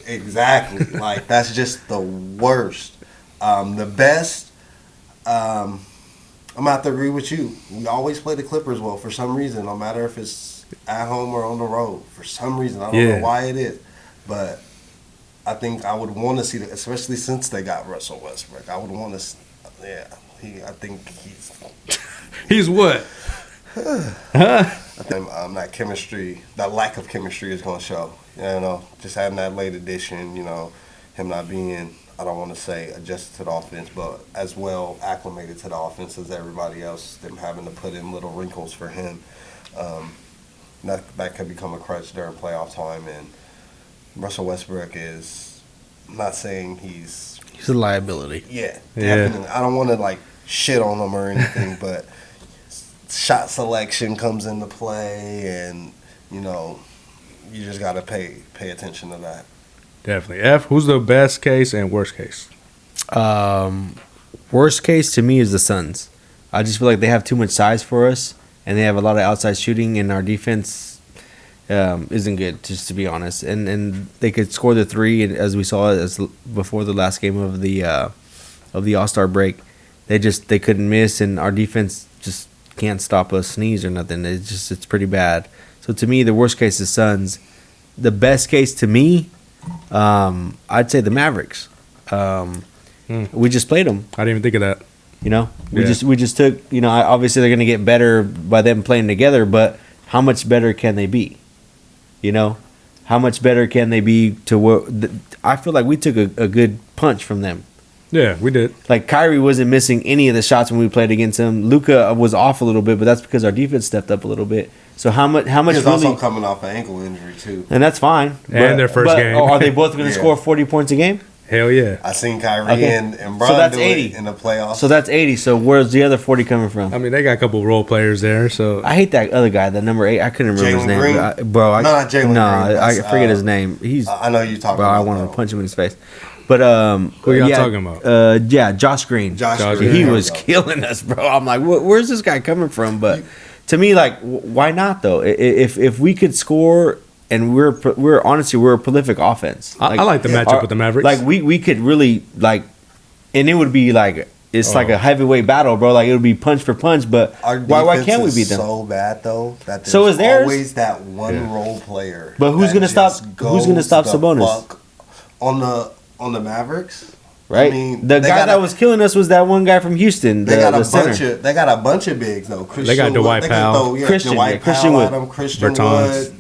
Speaker 2: Exactly. Like that's just the worst. The best. I'm gonna have to agree with you. We always play the Clippers well for some reason, no matter if it's at home or on the road. For some reason, I don't know why it is, but I think I would want to see that, especially since they got Russell Westbrook. I would want to. Yeah, I think
Speaker 1: He's what?
Speaker 2: I think that chemistry, that lack of chemistry, is gonna show. You know, just having that late addition. You know, him not being, I don't want to say adjusted to the offense, but as well acclimated to the offense as everybody else, them having to put in little wrinkles for him, that could become a crutch during playoff time. And Russell Westbrook is, I'm not saying he's
Speaker 3: a liability.
Speaker 2: Yeah, definitely. I don't want to like shit on him or anything, but shot selection comes into play, and you know, you just got to pay attention to that.
Speaker 1: Definitely. F, who's the best case and worst case?
Speaker 3: Worst case to me is the Suns. I just feel like they have too much size for us, and they have a lot of outside shooting, and our defense isn't good, just to be honest. And they could score the 3, and as we saw before the last game of the AllStar break, they couldn't miss, and our defense just can't stop a sneeze or nothing. It's pretty bad. So to me, the worst case is Suns. The best case to me, I'd say the Mavericks. We just played them.
Speaker 1: I didn't even think of that.
Speaker 3: You know, we
Speaker 1: Yeah.
Speaker 3: just took. You know, obviously they're going to get better by them playing together, but how much better can they be? You know, how much better can they be to what? I feel like we took a good punch from them.
Speaker 1: Yeah, we did.
Speaker 3: Like Kyrie wasn't missing any of the shots when we played against him. Luka was off a little bit, but that's because our defense stepped up a little bit. So how much
Speaker 2: He's
Speaker 3: really?
Speaker 2: also coming off an ankle injury too.
Speaker 3: And that's fine.
Speaker 1: And their first game.
Speaker 3: Are they both going to
Speaker 2: Yeah.
Speaker 3: score 40 points a game?
Speaker 1: Hell yeah.
Speaker 2: I seen Kyrie
Speaker 3: Okay.
Speaker 2: and Bron
Speaker 3: So that's
Speaker 2: do
Speaker 3: 80.
Speaker 2: it in the playoffs.
Speaker 3: So that's 80. So where's the other 40 coming from?
Speaker 1: I mean, they got a couple role players there, so
Speaker 3: I hate that other guy, the number 8. I couldn't remember his
Speaker 2: Jalen
Speaker 3: name.
Speaker 2: Green?
Speaker 3: But not
Speaker 2: Jalen Green.
Speaker 3: I
Speaker 2: That's,
Speaker 3: forget his name. He's.
Speaker 2: I know you talking
Speaker 3: Bro,
Speaker 2: about.
Speaker 3: I wanted to
Speaker 2: though.
Speaker 3: punch him in his face. But
Speaker 1: Who y'all talking about?
Speaker 3: Yeah, Josh Green.
Speaker 2: Josh
Speaker 1: Josh
Speaker 2: Green.
Speaker 1: Green.
Speaker 3: He
Speaker 2: There we
Speaker 3: was
Speaker 2: go.
Speaker 3: killing us, bro. I'm like, where's this guy coming from? But to me, like, why not though? If we could score, and we're honestly we're a prolific offense.
Speaker 1: I like the matchup with the Mavericks.
Speaker 3: Like we could really like, and it would be like it's like a heavyweight battle, bro. Like it would be punch for punch. But
Speaker 2: Our
Speaker 3: why can't we
Speaker 2: defense
Speaker 3: beat
Speaker 2: is
Speaker 3: them?
Speaker 2: so bad though that there's
Speaker 3: So is theirs?
Speaker 2: always that one
Speaker 1: Yeah.
Speaker 2: role player.
Speaker 3: But who's
Speaker 2: that
Speaker 3: gonna stop-
Speaker 2: just
Speaker 3: who's gonna
Speaker 2: goes
Speaker 3: stop
Speaker 2: the
Speaker 3: Sabonis?
Speaker 2: fuck on the Mavericks?
Speaker 3: Right,
Speaker 2: I mean,
Speaker 3: the
Speaker 2: they
Speaker 3: guy
Speaker 2: got
Speaker 3: that was killing us was that one guy from Houston.
Speaker 2: They got a
Speaker 3: center.
Speaker 2: bunch of bigs though. Christian
Speaker 1: They got Dwight
Speaker 2: Wood,
Speaker 1: Powell.
Speaker 3: Christian
Speaker 2: Dwight
Speaker 3: Wood.
Speaker 2: Powell, Adam, Christian
Speaker 1: Bertans.
Speaker 2: Wood.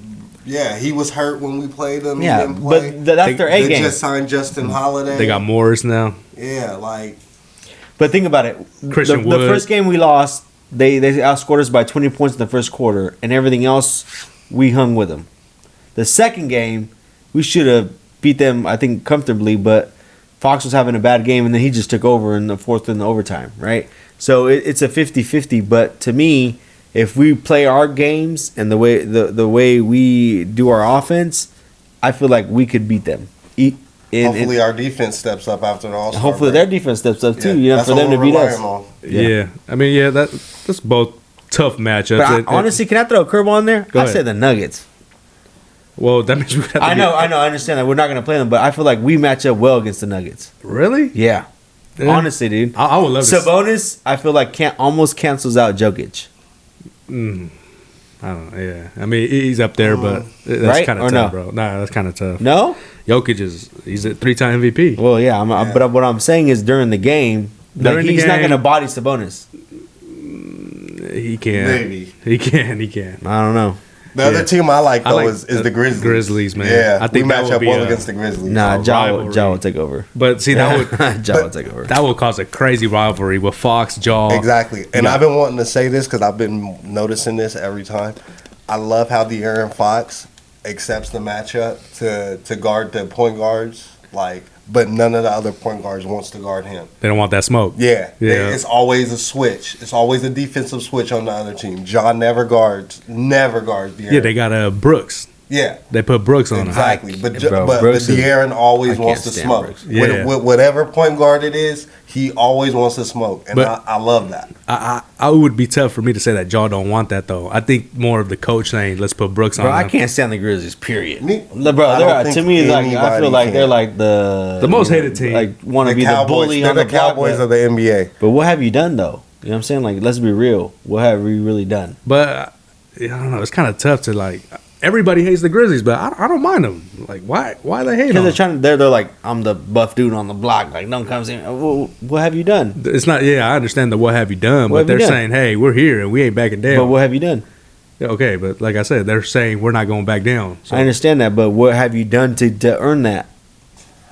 Speaker 2: Yeah, he was hurt when we played him. He
Speaker 3: Yeah,
Speaker 2: didn't play.
Speaker 3: but that's their A
Speaker 2: They
Speaker 3: game.
Speaker 2: just signed Justin Holiday.
Speaker 1: they got Morris now.
Speaker 2: Yeah, like
Speaker 3: But think about it.
Speaker 1: Christian
Speaker 3: the
Speaker 1: Wood.
Speaker 3: first game we lost, they outscored us by 20 points in the first quarter, and everything else we hung with them. The second game, we should have beat them, I think, comfortably, but Fox was having a bad game, and then he just took over in the fourth and the overtime, right? So it's a 50-50. But to me, if we play our games and the way we do our offense, I feel like we could beat them.
Speaker 2: Hopefully our defense steps up after the All-Star
Speaker 3: hopefully
Speaker 2: break.
Speaker 3: their defense steps up too.
Speaker 2: Yeah,
Speaker 3: For them to beat us.
Speaker 1: Yeah. I mean, that's both tough matchups.
Speaker 3: But honestly, can I throw a curveball in there?
Speaker 1: Go
Speaker 3: I
Speaker 1: ahead.
Speaker 3: said the Nuggets.
Speaker 1: Well, that means we have to
Speaker 3: I know, I understand that we're not going to play them, but I feel like we match up well against the Nuggets.
Speaker 1: Really?
Speaker 3: Yeah.
Speaker 1: Yeah.
Speaker 3: Honestly, dude.
Speaker 1: I would love to.
Speaker 3: Sabonis, I feel like almost cancels out Jokic.
Speaker 1: I don't know. Yeah. I mean, he's up there, but that's
Speaker 3: Right?
Speaker 1: kind
Speaker 3: Or
Speaker 1: of tough,
Speaker 3: no?
Speaker 1: bro. Nah, that's kind of tough.
Speaker 3: No?
Speaker 1: Jokic he's a 3-time MVP.
Speaker 3: Well, yeah, but what I'm saying is during the game,
Speaker 1: During the
Speaker 3: he's not
Speaker 1: game-
Speaker 3: going to body Sabonis.
Speaker 1: He can.
Speaker 2: Maybe.
Speaker 1: He can.
Speaker 3: I don't know.
Speaker 2: The other team I like, though, is
Speaker 1: the
Speaker 2: the Grizzlies.
Speaker 1: Grizzlies, man.
Speaker 2: Yeah,
Speaker 1: I think
Speaker 2: we
Speaker 1: that
Speaker 2: match
Speaker 1: would
Speaker 2: up
Speaker 1: be
Speaker 2: well
Speaker 1: a-
Speaker 2: against the Grizzlies.
Speaker 3: Nah,
Speaker 1: rivalry.
Speaker 3: Ja will take over.
Speaker 1: But see, that would
Speaker 3: Ja will take over.
Speaker 1: that would cause a crazy rivalry with Fox, Jaw.
Speaker 2: Exactly. And
Speaker 1: Yeah.
Speaker 2: I've been wanting to say this because I've been noticing this every time. I love how DeAaron Fox accepts the matchup to guard the point guards, but none of the other point guards wants to guard him.
Speaker 1: They don't want that smoke.
Speaker 2: Yeah.
Speaker 1: Yeah.
Speaker 2: It's always a switch. It's always a defensive switch on the other team. John never guards DeAaron.
Speaker 1: Yeah, they got Brooks.
Speaker 2: Yeah.
Speaker 1: They put Brooks on him.
Speaker 2: Exactly, but
Speaker 3: Bro,
Speaker 2: but
Speaker 3: Brooks is-
Speaker 2: DeAaron always
Speaker 3: I
Speaker 2: wants
Speaker 3: can't
Speaker 2: to
Speaker 3: stand
Speaker 2: smoke.
Speaker 3: Brooks.
Speaker 1: Yeah.
Speaker 2: With whatever point guard it is, he always wants to smoke, and
Speaker 1: But-
Speaker 2: I love that.
Speaker 1: I would be tough for me to say that Jaw don't want that though. I think more of the coach saying let's put Brooks on
Speaker 3: Bro, I
Speaker 1: him.
Speaker 3: can't stand the Grizzlies, period.
Speaker 2: Me-
Speaker 3: Bro,
Speaker 2: I don't
Speaker 3: to
Speaker 2: think
Speaker 3: me, I
Speaker 2: anybody
Speaker 3: feel like
Speaker 2: can.
Speaker 3: they're like the
Speaker 1: most hated team.
Speaker 3: Like, want to
Speaker 2: The
Speaker 3: be
Speaker 2: Cowboys,
Speaker 3: the bully
Speaker 2: they're
Speaker 3: on
Speaker 2: the
Speaker 3: the block.
Speaker 2: Cowboys of the NBA.
Speaker 3: But what have you done, though? You know what I'm saying? Like, let's be real. What have we really done?
Speaker 1: But I don't know. It's kind of tough to like. Everybody hates the Grizzlies, but I don't mind them. Like, why they hate
Speaker 3: Because
Speaker 1: them?
Speaker 3: they're trying to, they're like, I'm the buff dude on the block. Like, no one comes in. Well, what have you done?
Speaker 1: It's not. Yeah, I understand the what have you done,
Speaker 3: What
Speaker 1: but
Speaker 3: have
Speaker 1: they're
Speaker 3: you done?
Speaker 1: saying, hey, we're here and we ain't backing down.
Speaker 3: But what have you done?
Speaker 1: Yeah, okay, but like I said, they're saying we're not going back down. So
Speaker 3: I understand that, but what have you done to earn that?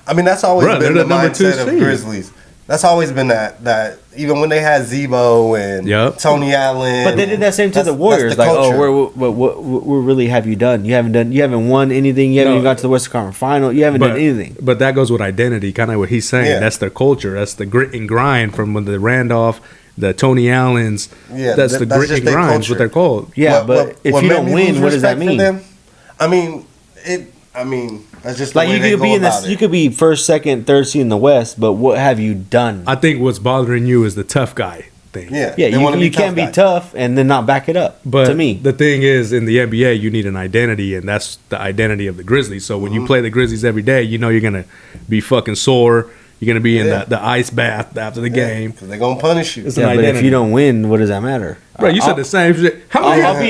Speaker 2: I mean, that's always
Speaker 1: Bruh,
Speaker 2: been
Speaker 1: they're
Speaker 2: the
Speaker 1: the number 2
Speaker 2: mindset of
Speaker 1: seed.
Speaker 2: Grizzlies. That's always been that even when they had Zebo and
Speaker 1: Yup.
Speaker 2: Tony Allen.
Speaker 3: But they did that same to the
Speaker 2: That's
Speaker 3: Warriors.
Speaker 2: the
Speaker 3: Like,
Speaker 2: culture.
Speaker 3: what really have you done? You haven't won anything. You haven't
Speaker 1: No.
Speaker 3: even got to the Western Conference Final. You haven't done anything.
Speaker 1: But that goes with identity, kind of what he's saying.
Speaker 2: Yeah.
Speaker 1: That's their culture. That's the grit and grind from when the Randolph, the Tony Allens.
Speaker 2: Yeah,
Speaker 1: that's the
Speaker 2: that's
Speaker 1: grit
Speaker 2: just
Speaker 1: and
Speaker 2: their
Speaker 1: grind.
Speaker 2: culture.
Speaker 1: What they're called.
Speaker 3: Yeah,
Speaker 2: What-
Speaker 3: but
Speaker 2: what-
Speaker 3: if
Speaker 2: what
Speaker 3: you
Speaker 2: made
Speaker 3: don't
Speaker 2: me
Speaker 3: win,
Speaker 2: lose
Speaker 3: what does that
Speaker 2: respect for
Speaker 3: mean?
Speaker 2: them, I mean, that's just the
Speaker 3: Like
Speaker 2: way
Speaker 3: you
Speaker 2: they
Speaker 3: could
Speaker 2: go
Speaker 3: be in
Speaker 2: about
Speaker 3: this,
Speaker 2: it.
Speaker 3: you could be first, second, third seed in the West, but what have you done?
Speaker 1: I think what's bothering you is the tough guy thing.
Speaker 2: Yeah,
Speaker 3: Yeah,
Speaker 2: they wanna
Speaker 3: you can't be
Speaker 2: guys.
Speaker 3: tough and then not back it up.
Speaker 1: But
Speaker 3: to me,
Speaker 1: the thing is, in the NBA, you need an identity, and that's the identity of the Grizzlies. So when
Speaker 2: Mm-hmm.
Speaker 1: you play the Grizzlies every day, you know you're gonna be fucking sore. You're gonna be in
Speaker 2: Yeah.
Speaker 1: the ice bath after the game.
Speaker 2: because they're gonna punish you.
Speaker 1: It's
Speaker 3: yeah,
Speaker 1: an
Speaker 3: but if
Speaker 1: identity.
Speaker 3: you don't win, what does that matter?
Speaker 1: Bro, you said the same shit. How many?
Speaker 3: I'll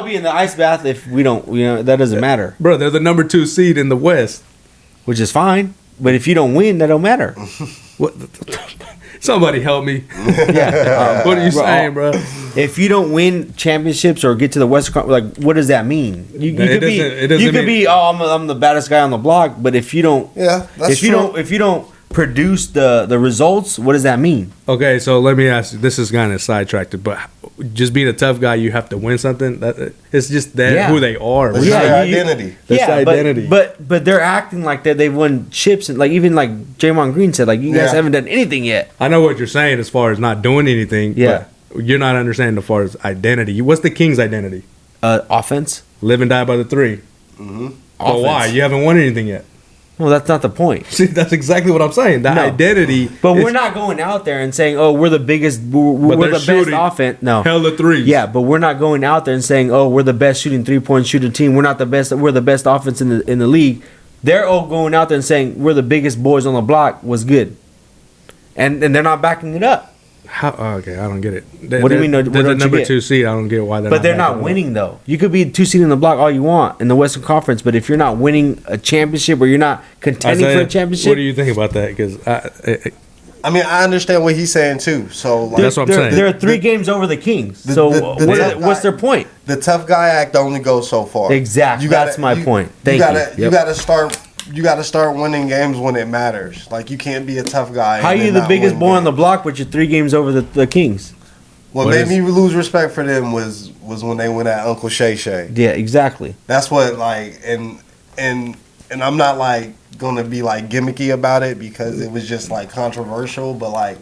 Speaker 3: be in the ice bath if we don't. You know that doesn't matter,
Speaker 1: Bro, they're the number 2 seed in the West.
Speaker 3: which is fine. But if you don't win, that don't matter.
Speaker 1: What? Somebody help me.
Speaker 3: Yeah.
Speaker 1: What are you
Speaker 3: Bro,
Speaker 1: saying, bro?
Speaker 3: If you don't win championships or get to the Western Conference, like what does that mean? You
Speaker 1: It
Speaker 3: could be,
Speaker 1: doesn't- it doesn't
Speaker 3: you could
Speaker 1: mean-
Speaker 3: be, I'm the baddest guy on the block. But if you don't,
Speaker 2: Yeah, that's
Speaker 3: if you
Speaker 2: true.
Speaker 3: if you don't produce the results, what does that mean?
Speaker 1: Okay, so let me ask you. This is kind of sidetracked, but just being a tough guy, you have to win something. It's just that
Speaker 3: Yeah.
Speaker 1: who they are.
Speaker 2: That's
Speaker 3: Yeah,
Speaker 2: their
Speaker 3: you-
Speaker 2: identity.
Speaker 1: That's the
Speaker 3: but-
Speaker 1: identity.
Speaker 3: But they're acting like that they've won chips, and like even like Draymond Green said, like you guys
Speaker 2: Yeah.
Speaker 3: haven't done anything yet.
Speaker 1: I know what you're saying as far as not doing anything.
Speaker 3: Yeah.
Speaker 1: But you're not understanding as far as identity. What's the Kings' identity?
Speaker 3: Offense.
Speaker 1: Live and die by the 3.
Speaker 2: Mm-hmm.
Speaker 1: But why? You haven't won anything yet.
Speaker 3: Well, that's not the point.
Speaker 1: See, that's exactly what I'm saying. The
Speaker 3: No.
Speaker 1: identity.
Speaker 3: But
Speaker 1: is
Speaker 3: we're not going out there and saying, "Oh, we're the biggest, we're
Speaker 1: they're
Speaker 3: the best
Speaker 1: shooting
Speaker 3: offense." No,
Speaker 1: hella threes.
Speaker 3: yeah, but we're not going out there and saying, "Oh, we're the best shooting 3-point shooter team." We're not the best. We're the best offense in the league. They're all going out there and saying, "We're the biggest boys on the block." Was good, and they're not backing it up.
Speaker 1: How, okay, I don't get it.
Speaker 3: What do you mean,
Speaker 1: They're
Speaker 3: what
Speaker 1: the
Speaker 3: don't you
Speaker 1: number
Speaker 3: get?
Speaker 1: 2 seed. I don't get why they're.
Speaker 3: But they're
Speaker 1: backing
Speaker 3: not
Speaker 1: it up.
Speaker 3: winning though. You could be 2 seed in the block all you want in the Western Conference, but if you're not winning a championship or you're not contending for
Speaker 1: Isaiah,
Speaker 3: a championship,
Speaker 1: what do you think about that? Because
Speaker 2: I mean, I understand what he's saying too. So like,
Speaker 1: That's what I'm
Speaker 3: they're,
Speaker 1: saying.
Speaker 3: They're 3 games over the Kings.
Speaker 2: the-
Speaker 3: So
Speaker 2: the
Speaker 3: what-
Speaker 2: tough
Speaker 3: what's
Speaker 2: guy-
Speaker 3: their point?
Speaker 2: the tough guy act only goes so far.
Speaker 3: Exactly. That's my point. Thank you.
Speaker 2: You
Speaker 3: Yep.
Speaker 2: gotta start. You gotta start winning games when it matters. Like you can't be a tough guy.
Speaker 3: How
Speaker 2: and
Speaker 3: you
Speaker 2: then
Speaker 3: the
Speaker 2: not
Speaker 3: biggest
Speaker 2: win
Speaker 3: boy on the
Speaker 2: games.
Speaker 3: block, but you're 3 games over the Kings?
Speaker 2: What
Speaker 1: What
Speaker 2: made
Speaker 1: is-
Speaker 2: me lose respect for them was when they went at Uncle Shay Shay.
Speaker 3: Yeah, exactly.
Speaker 2: That's what like and and I'm not like gonna be like gimmicky about it because it was just like controversial, but like,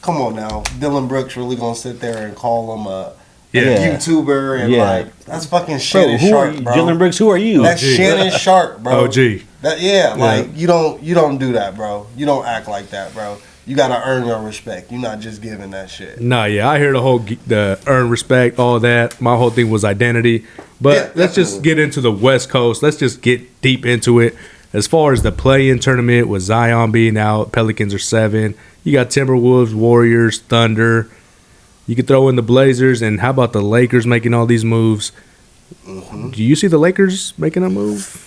Speaker 2: come on now, Dylan Brooks really gonna sit there and call him a YouTuber and like that's fucking Shannon Sharp, bro.
Speaker 3: Dylan Brooks, who are you?
Speaker 2: That's Shannon Sharp, bro.
Speaker 1: OG.
Speaker 2: Like you don't do that, bro. You don't act like that, bro. You gotta earn your respect. You're not just giving that shit.
Speaker 1: Nah, yeah, I hear the earn respect, all that. My whole thing was identity. But let's just get into the West Coast. Let's just get deep into it. As far as the play-in tournament with Zion being out, Pelicans are 7. You got Timberwolves, Warriors, Thunder. You could throw in the Blazers, and how about the Lakers making all these moves? Mm-hmm. Do you see the Lakers making a move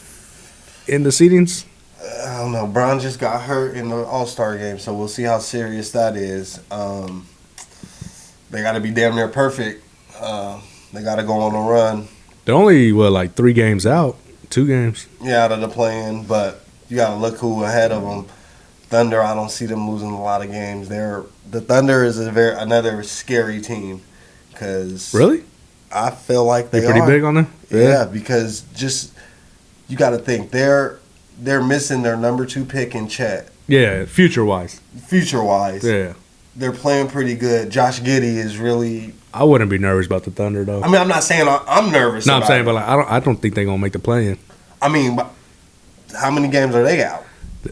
Speaker 1: in the seedings?
Speaker 2: I don't know. Bron just got hurt in the AllStar game, so we'll see how serious that is. They got to be damn near perfect. They got to go on a run.
Speaker 1: They're only, 3 games out? 2 games?
Speaker 2: Yeah, out of the play-in, but you got to look who ahead of them. Thunder, I don't see them losing a lot of games. The Thunder is another scary team.
Speaker 1: Really?
Speaker 2: I feel like they
Speaker 1: You're pretty big on them?
Speaker 2: Yeah, because just you got to think they're missing their number 2 pick in Chet.
Speaker 1: Yeah, future-wise.
Speaker 2: Yeah. They're playing pretty good. Josh Giddey is really...
Speaker 1: I wouldn't be nervous about the Thunder, though.
Speaker 2: I mean, I'm not saying I'm nervous.
Speaker 1: No, I'm saying, but I don't think they're going to make the play-in.
Speaker 2: I mean, how many games are they out?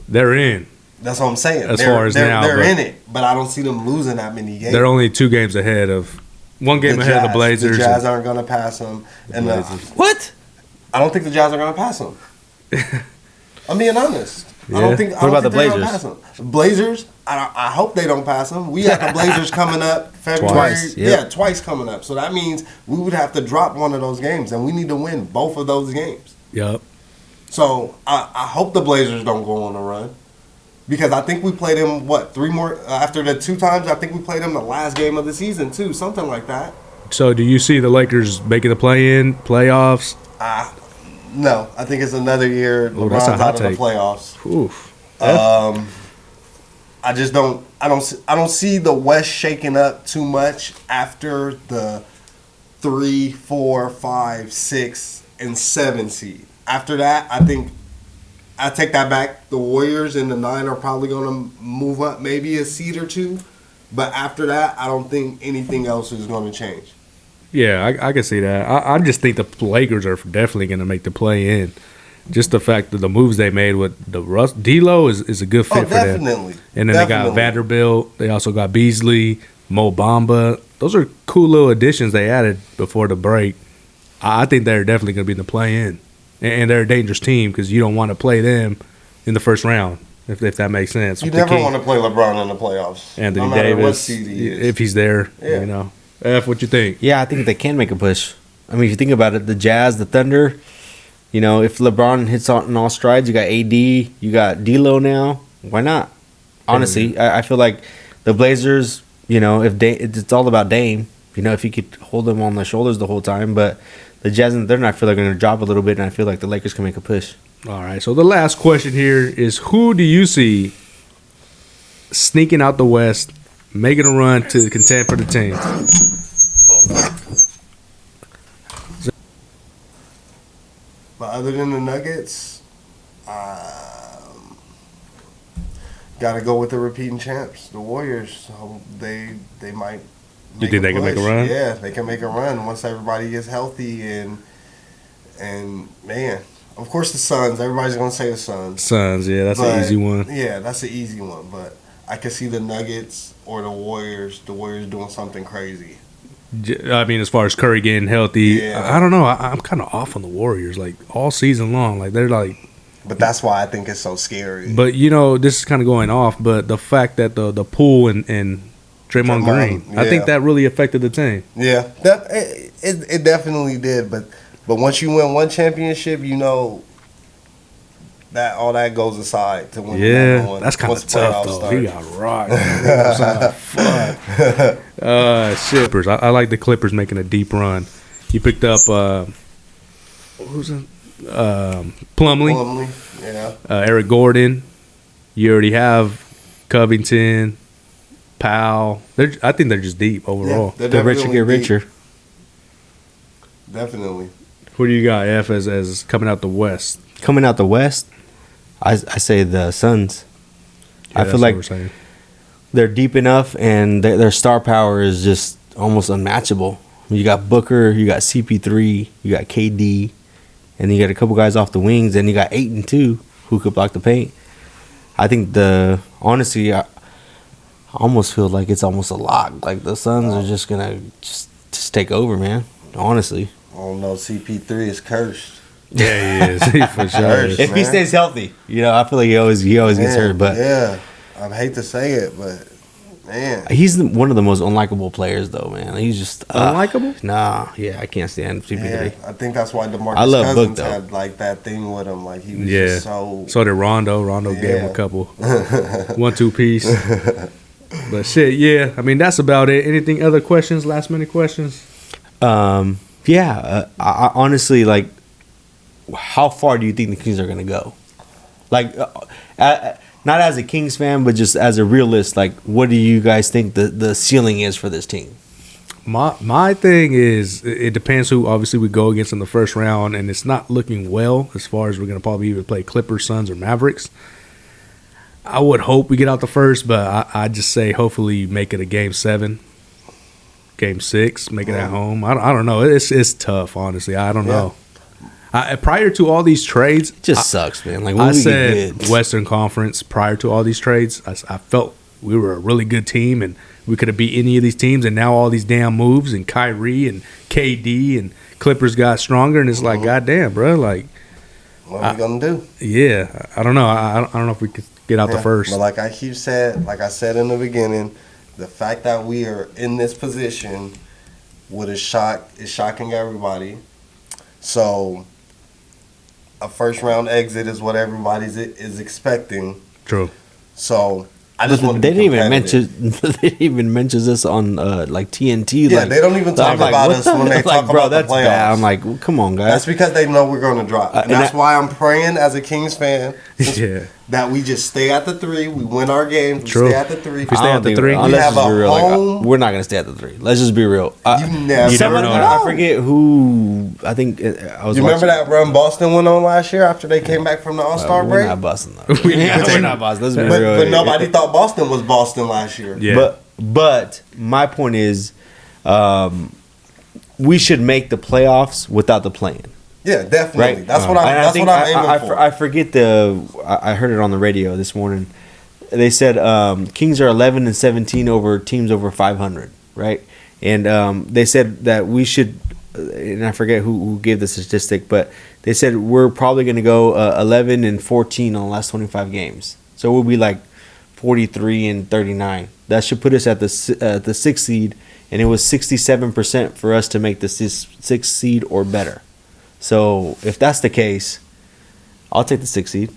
Speaker 1: They're in.
Speaker 2: That's what I'm saying. They're in it, but I don't see them losing that many games.
Speaker 1: They're only 2 games ahead of... 1 game ahead of the Blazers.
Speaker 2: The Jazz aren't going to pass them.
Speaker 3: What?
Speaker 2: I don't think the Jazz are going to pass them. I'm being honest.
Speaker 1: Yeah.
Speaker 2: I don't think.
Speaker 3: What about the Blazers?
Speaker 2: Pass them. Blazers. I hope they don't pass them. We got the Blazers coming up February.
Speaker 3: Twice, yep.
Speaker 2: Twice coming up. So that means we would have to drop one of those games, and we need to win both of those games.
Speaker 1: Yep.
Speaker 2: So I hope the Blazers don't go on a run, because I think we played them 3 more after the 2 times. I think we played them the last game of the season too, something like that.
Speaker 1: So do you see the Lakers making the play-in, playoffs?
Speaker 2: No, I think it's another year LeBron's out of the playoffs.
Speaker 1: Oof.
Speaker 2: I just don't. I don't see the West shaking up too much after the 3, 4, 5, 6, and 7 seed. After that, I think I take that back. The Warriors and the 9 are probably going to move up, maybe a seed or 2. But after that, I don't think anything else is going to change.
Speaker 1: Yeah, I can see that. I just think the Lakers are definitely going to make the play-in. Just the fact that the moves they made with the D'Lo is a good fit for them. And then they got Vanderbilt. They also got Beasley, Mo Bamba. Those are cool little additions they added before the break. I think they're definitely going to be in the play-in. And they're a dangerous team because you don't want to play them in the first round, if that makes sense.
Speaker 2: You never want to play LeBron in the playoffs.
Speaker 1: Anthony
Speaker 2: no matter
Speaker 1: Davis,
Speaker 2: what seed he is.
Speaker 1: if he's there, you know. F, what you think?
Speaker 3: Yeah, I think they can make a push. I mean, if you think about it, the Jazz, the Thunder, you know, if LeBron hits on all strides, you got AD, you got D'Lo now. Why not? Honestly, I feel like the Blazers, you know, it's all about Dame. You know, if he could hold them on the shoulders the whole time. But the Jazz and the Thunder, I feel like they're going to drop a little bit, and I feel like the Lakers can make a push.
Speaker 1: All right, so the last question here is, who do you see sneaking out the West, making a run to contend for the team?
Speaker 2: But other than the Nuggets, got to go with the repeating champs, the Warriors. So they might.
Speaker 1: You think they can make a run?
Speaker 2: Yeah, they can make a run once everybody gets healthy and man, of course the Suns. Everybody's gonna say the Suns.
Speaker 1: Suns, yeah, that's an easy one.
Speaker 2: Yeah, that's an easy one. But I can see the Nuggets or the Warriors. The Warriors doing something crazy.
Speaker 1: I mean, as far as Curry getting healthy, I don't know. I'm kind of off on the Warriors, like all season long. Like they're like.
Speaker 2: But that's why I think it's so scary.
Speaker 1: But you know, this is kind of going off. But the fact that the pool and Draymond Green, I think that really affected the team.
Speaker 2: Yeah, that it definitely did. But once you win one championship, you know that all that goes aside to win.
Speaker 1: Yeah, that's kind of tough though. He got rocked. Fuck. Shippers. I like the Clippers making a deep run. You picked up who's it? Plumlee.
Speaker 2: Yeah.
Speaker 1: Eric Gordon. You already have Covington, Powell. I think they're just deep overall.
Speaker 2: Yeah,
Speaker 3: the richer get richer.
Speaker 2: Definitely.
Speaker 1: Who do you got, F, as coming out the West?
Speaker 3: Coming out the West, I say the Suns.
Speaker 1: Yeah,
Speaker 3: I feel
Speaker 1: that's
Speaker 3: like
Speaker 1: what we're saying.
Speaker 3: they're deep enough, and their star power is just almost unmatchable. You got Booker, you got CP3, you got KD, and you got a couple guys off the wings, and you got Ayton too, who could block the paint. I think honestly, I almost feel like it's almost a lock. Like the Suns are just gonna just take over, man. Honestly,
Speaker 2: I don't know. CP3 is cursed.
Speaker 1: Yeah, he is for sure.
Speaker 2: Cursed,
Speaker 3: if he
Speaker 2: man.
Speaker 3: stays healthy, I feel like he always gets hurt. But
Speaker 2: yeah, I hate to say it, but man,
Speaker 3: he's one of the most unlikable players, though, man. He's just
Speaker 1: Unlikable?
Speaker 3: Nah, yeah, I can't stand CP3.
Speaker 2: yeah, I think that's why DeMarcus
Speaker 3: I love Book,
Speaker 2: Cousins
Speaker 3: though.
Speaker 2: had like that thing with him. Like he was
Speaker 1: Yeah.
Speaker 2: just so.
Speaker 1: So did Rondo. Rondo gave him
Speaker 2: Yeah.
Speaker 1: a couple 1-2 piece. But shit, yeah. I mean, that's about it. Anything other questions? Last minute questions?
Speaker 3: Yeah, I honestly, like, how far do you think the Kings are going to go? Like, not as a Kings fan, but just as a realist, like, what do you guys think the ceiling is for this team?
Speaker 1: My thing is, it depends who obviously we go against in the first round, and it's not looking well as far as we're going to probably either play Clippers, Suns, or Mavericks. I would hope we get out the first, but I just say hopefully make it a Game 7, Game 6, make it at home. I don't know. It's tough, honestly. I don't know. Prior to all these trades,
Speaker 3: It just sucks, man. Like,
Speaker 1: I
Speaker 3: when we
Speaker 1: said
Speaker 3: get good.
Speaker 1: Western Conference prior to all these trades. I felt we were a really good team and we could have beat any of these teams. And now all these damn moves and Kyrie and KD and Clippers got stronger. And it's like, goddamn, bro. Like,
Speaker 2: What are we gonna do?
Speaker 1: yeah, I don't know. I don't know if we could get out the first.
Speaker 2: But like I said in the beginning, the fact that we are in this position is shocking everybody. So a first round exit is what everybody is expecting.
Speaker 1: True.
Speaker 2: So I just want to
Speaker 3: They
Speaker 2: be
Speaker 3: didn't even
Speaker 2: competitive.
Speaker 3: mention. They didn't even mention this on like TNT.
Speaker 2: Yeah,
Speaker 3: like,
Speaker 2: they don't even talk
Speaker 3: I'm like,
Speaker 2: about
Speaker 3: what
Speaker 2: us
Speaker 3: the-
Speaker 2: when they
Speaker 3: like,
Speaker 2: talk
Speaker 3: bro,
Speaker 2: about the
Speaker 3: that's bad.
Speaker 2: playoffs.
Speaker 3: I'm like, well, come on, guys.
Speaker 2: That's because they know we're going to drop. And
Speaker 3: and
Speaker 2: that's
Speaker 3: I-
Speaker 2: why I'm praying as a Kings fan
Speaker 1: Yeah.
Speaker 2: that we just stay at the 3. We win our games. We
Speaker 1: True.
Speaker 2: stay at the 3.
Speaker 1: If we stay
Speaker 3: I
Speaker 1: at
Speaker 3: don't
Speaker 1: the
Speaker 3: think-
Speaker 1: 3,
Speaker 3: let's
Speaker 2: We have
Speaker 3: just be
Speaker 2: a
Speaker 3: real. Like,
Speaker 2: home-
Speaker 3: we're not gonna stay at the 3. Let's just be real.
Speaker 2: You never
Speaker 3: Somebody,
Speaker 1: know.
Speaker 3: I forget who. I think I was.
Speaker 2: You remember
Speaker 3: watching-
Speaker 2: that run Boston went on last year after they came back from the All-Star
Speaker 3: We're
Speaker 2: break?
Speaker 3: not busting though.
Speaker 1: Yeah,
Speaker 3: we're not busting. Let's be
Speaker 2: But,
Speaker 3: real.
Speaker 2: but nobody thought Boston was Boston last year.
Speaker 1: Yeah.
Speaker 3: But my point is, we should make the playoffs without the play-in.
Speaker 2: Yeah, definitely.
Speaker 3: Right.
Speaker 2: That's what
Speaker 3: And I
Speaker 2: I'm
Speaker 3: think
Speaker 2: aiming for.
Speaker 3: I forget I heard it on the radio this morning. They said Kings are 11-17 over teams over 500, right? And they said that we should, and I forget who gave the statistic, but they said we're probably going to go 11-14 on the last 25 games. So we'll be like 43-39. That should put us at the 6th seed, and it was 67% for us to make the 6th seed or better. So if that's the case, I'll take the 6th seed,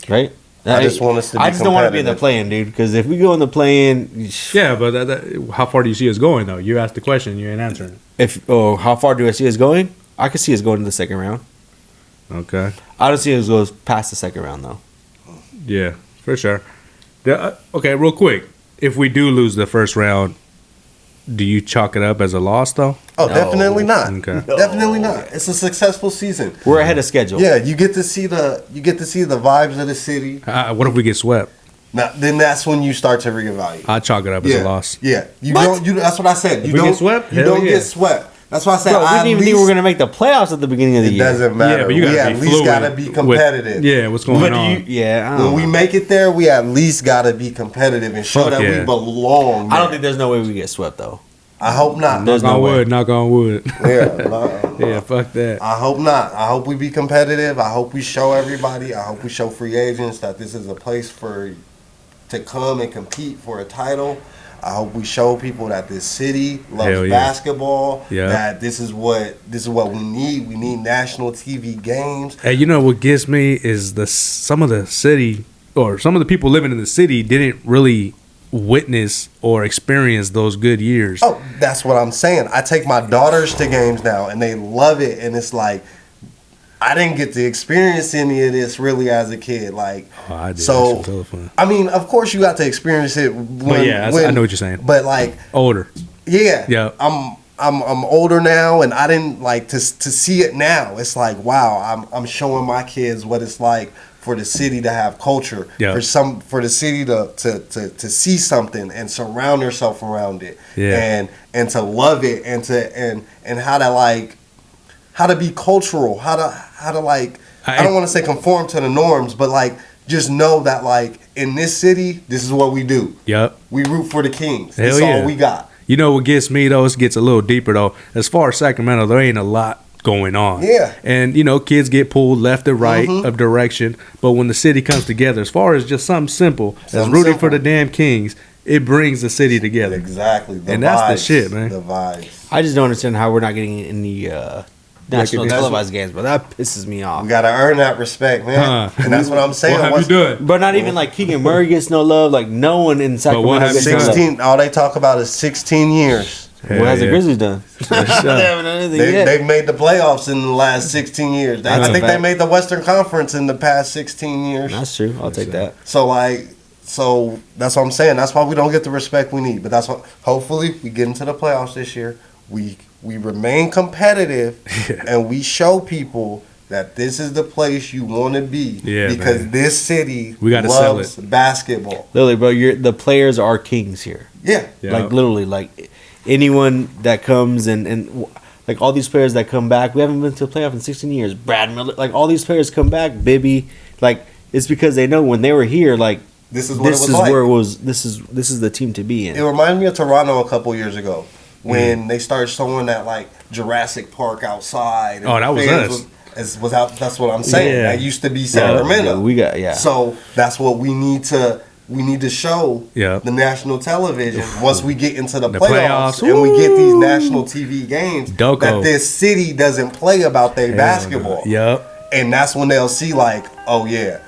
Speaker 3: right?
Speaker 2: I just want us to be
Speaker 3: I just don't want to be in the
Speaker 2: competitive.
Speaker 3: play-in, dude. Because if we go in the play-in,
Speaker 1: Yeah, but how far do you see us going, though? You asked the question, you ain't answering it.
Speaker 3: how far do I see us going? I could see us going to the second round.
Speaker 1: Okay.
Speaker 3: I don't see us go past the second round though.
Speaker 1: Yeah, for sure. Okay, real quick. If we do lose the first round, do you chalk it up as a loss, though?
Speaker 2: Oh, definitely not.
Speaker 1: Okay.
Speaker 2: Definitely not. It's a successful season.
Speaker 3: We're ahead of schedule.
Speaker 2: Yeah, you get to see the vibes of the city.
Speaker 1: What if we get swept?
Speaker 2: Now, then that's when you start to reevaluate.
Speaker 1: I chalk it up as a loss.
Speaker 2: Yeah, you
Speaker 3: What?
Speaker 2: don't. You that's what I said.
Speaker 1: If
Speaker 2: You
Speaker 1: we
Speaker 2: don't
Speaker 1: get swept?
Speaker 2: You
Speaker 1: Hell
Speaker 2: don't
Speaker 1: yeah.
Speaker 2: get swept. That's why I said
Speaker 3: Bro, we
Speaker 2: I
Speaker 3: didn't even think we were gonna make the playoffs at the beginning of the
Speaker 2: It
Speaker 3: year.
Speaker 2: doesn't matter.
Speaker 1: Yeah, but you
Speaker 2: we
Speaker 1: gotta
Speaker 2: at
Speaker 1: be
Speaker 2: least
Speaker 1: fluid
Speaker 2: gotta be
Speaker 1: with-
Speaker 2: competitive.
Speaker 1: Yeah, what's going
Speaker 3: But
Speaker 1: on?
Speaker 3: I
Speaker 2: When
Speaker 3: don't
Speaker 2: we
Speaker 3: know.
Speaker 2: make it there, we at least gotta be competitive and show
Speaker 1: Fuck
Speaker 2: that
Speaker 1: yeah.
Speaker 2: we belong.
Speaker 3: I don't
Speaker 2: there.
Speaker 3: think there's no way we get swept though.
Speaker 2: I hope not.
Speaker 3: There's
Speaker 1: knock
Speaker 3: no
Speaker 1: on
Speaker 3: way.
Speaker 1: wood, knock on wood.
Speaker 2: Yeah,
Speaker 1: Yeah, fuck that.
Speaker 2: I hope not. I hope we be competitive. I hope we show everybody. I hope we show free agents that this is a place to come and compete for a title. I hope we show people that this city loves
Speaker 1: Hell yeah.
Speaker 2: basketball.
Speaker 1: Yeah.
Speaker 2: That this is what we need. We need national TV games.
Speaker 1: Hey, you know what gets me is some of the people living in the city didn't really witness or experience those good years.
Speaker 2: Oh, that's what I'm saying. I take my daughters to games now, and they love it. And it's like I didn't get to experience any of this really as a kid. Like,
Speaker 1: Oh, I did.
Speaker 2: so
Speaker 1: That shit was hella fun.
Speaker 2: I mean, of course, you got to experience it. When,
Speaker 1: yeah, I know what you're saying.
Speaker 2: But like,
Speaker 1: Older.
Speaker 2: yeah,
Speaker 1: Yeah.
Speaker 2: I'm older now, and I didn't like to see it now. It's like, wow, I'm showing my kids what it's like for the city to have culture,
Speaker 1: Yeah.
Speaker 2: for the city to see something and surround herself around it,
Speaker 1: Yeah.
Speaker 2: and to love it, and how to be cultural, how to like, I don't want to say conform to the norms, but like just know that like in this city, this is what we do.
Speaker 1: Yep.
Speaker 2: We root for the Kings.
Speaker 1: Hell
Speaker 2: That's
Speaker 1: yeah.
Speaker 2: all we got.
Speaker 1: You know what gets me, though? It gets a little deeper, though. As far as Sacramento, there ain't a lot going on.
Speaker 2: Yeah.
Speaker 1: And, you know, kids get pulled left and right of direction. But when the city comes together, as far as just something simple as rooting for the damn Kings, it brings the city together.
Speaker 2: Exactly.
Speaker 1: And that's the shit, man.
Speaker 2: The vibes.
Speaker 3: I just don't understand how we're not getting any national
Speaker 1: Recognition.
Speaker 3: televised games, but that pisses me off.
Speaker 2: We gotta earn that respect, man. And that's what I'm saying.
Speaker 1: What have you done?
Speaker 3: But not even like Keegan Murray gets no love. Like no one in Sacramento
Speaker 1: have
Speaker 3: gets
Speaker 1: you
Speaker 3: no love.
Speaker 2: 16. All they talk about is 16 years.
Speaker 3: What has the Grizzlies done? They
Speaker 1: Shut
Speaker 3: haven't done anything yet.
Speaker 2: They've made the playoffs in the last 16 years. I
Speaker 3: That's a
Speaker 2: think they
Speaker 3: fact.
Speaker 2: made the Western Conference in the past 16 years.
Speaker 3: That's true. I'll take that.
Speaker 2: So that's what I'm saying. That's why we don't get the respect we need. But that's what. Hopefully, we get into the playoffs this year. We remain competitive, and we show people that this is the place you want to be.
Speaker 1: Yeah,
Speaker 2: because
Speaker 1: man.
Speaker 2: this city
Speaker 1: We gotta sell
Speaker 2: loves basketball.
Speaker 3: Literally, bro, the players are kings here.
Speaker 2: Yeah.
Speaker 1: Yeah.
Speaker 3: Like literally, like anyone that comes and like all these players that come back. We haven't been to the playoff in 16 years. Brad Miller, like all these players come back. Bibby, like it's because they know when they were here, like
Speaker 2: This is what
Speaker 3: this
Speaker 2: it was
Speaker 3: is
Speaker 2: like.
Speaker 3: where it was. This is the team to be
Speaker 2: It
Speaker 3: in.
Speaker 2: reminded me of Toronto a couple years ago when they started showing that like Jurassic Park outside. and
Speaker 1: Oh, that was
Speaker 2: fans
Speaker 1: us.
Speaker 2: Was out. That's what I'm saying.
Speaker 1: Yeah.
Speaker 2: That used to be Sacramento. So that's what we need to show
Speaker 1: Yeah.
Speaker 2: the national television once we get into the,
Speaker 1: The
Speaker 2: playoffs,
Speaker 1: playoffs.
Speaker 2: and we get these national TV games
Speaker 1: Doko.
Speaker 2: that this city doesn't play about their basketball.
Speaker 1: Yep.
Speaker 2: And that's when they'll see like, oh yeah,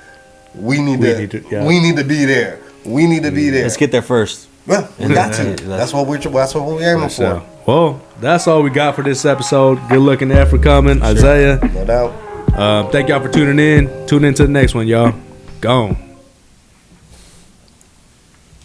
Speaker 2: we need to be there. We need to be there.
Speaker 3: Let's get there first.
Speaker 2: Well, we got to.
Speaker 3: Yeah,
Speaker 2: That's what we're aiming for.
Speaker 1: Well, that's all we got for this episode. Good looking there for coming, Isaiah.
Speaker 2: No doubt.
Speaker 1: Thank y'all for tuning in. Tune in to the next one, y'all. Gone.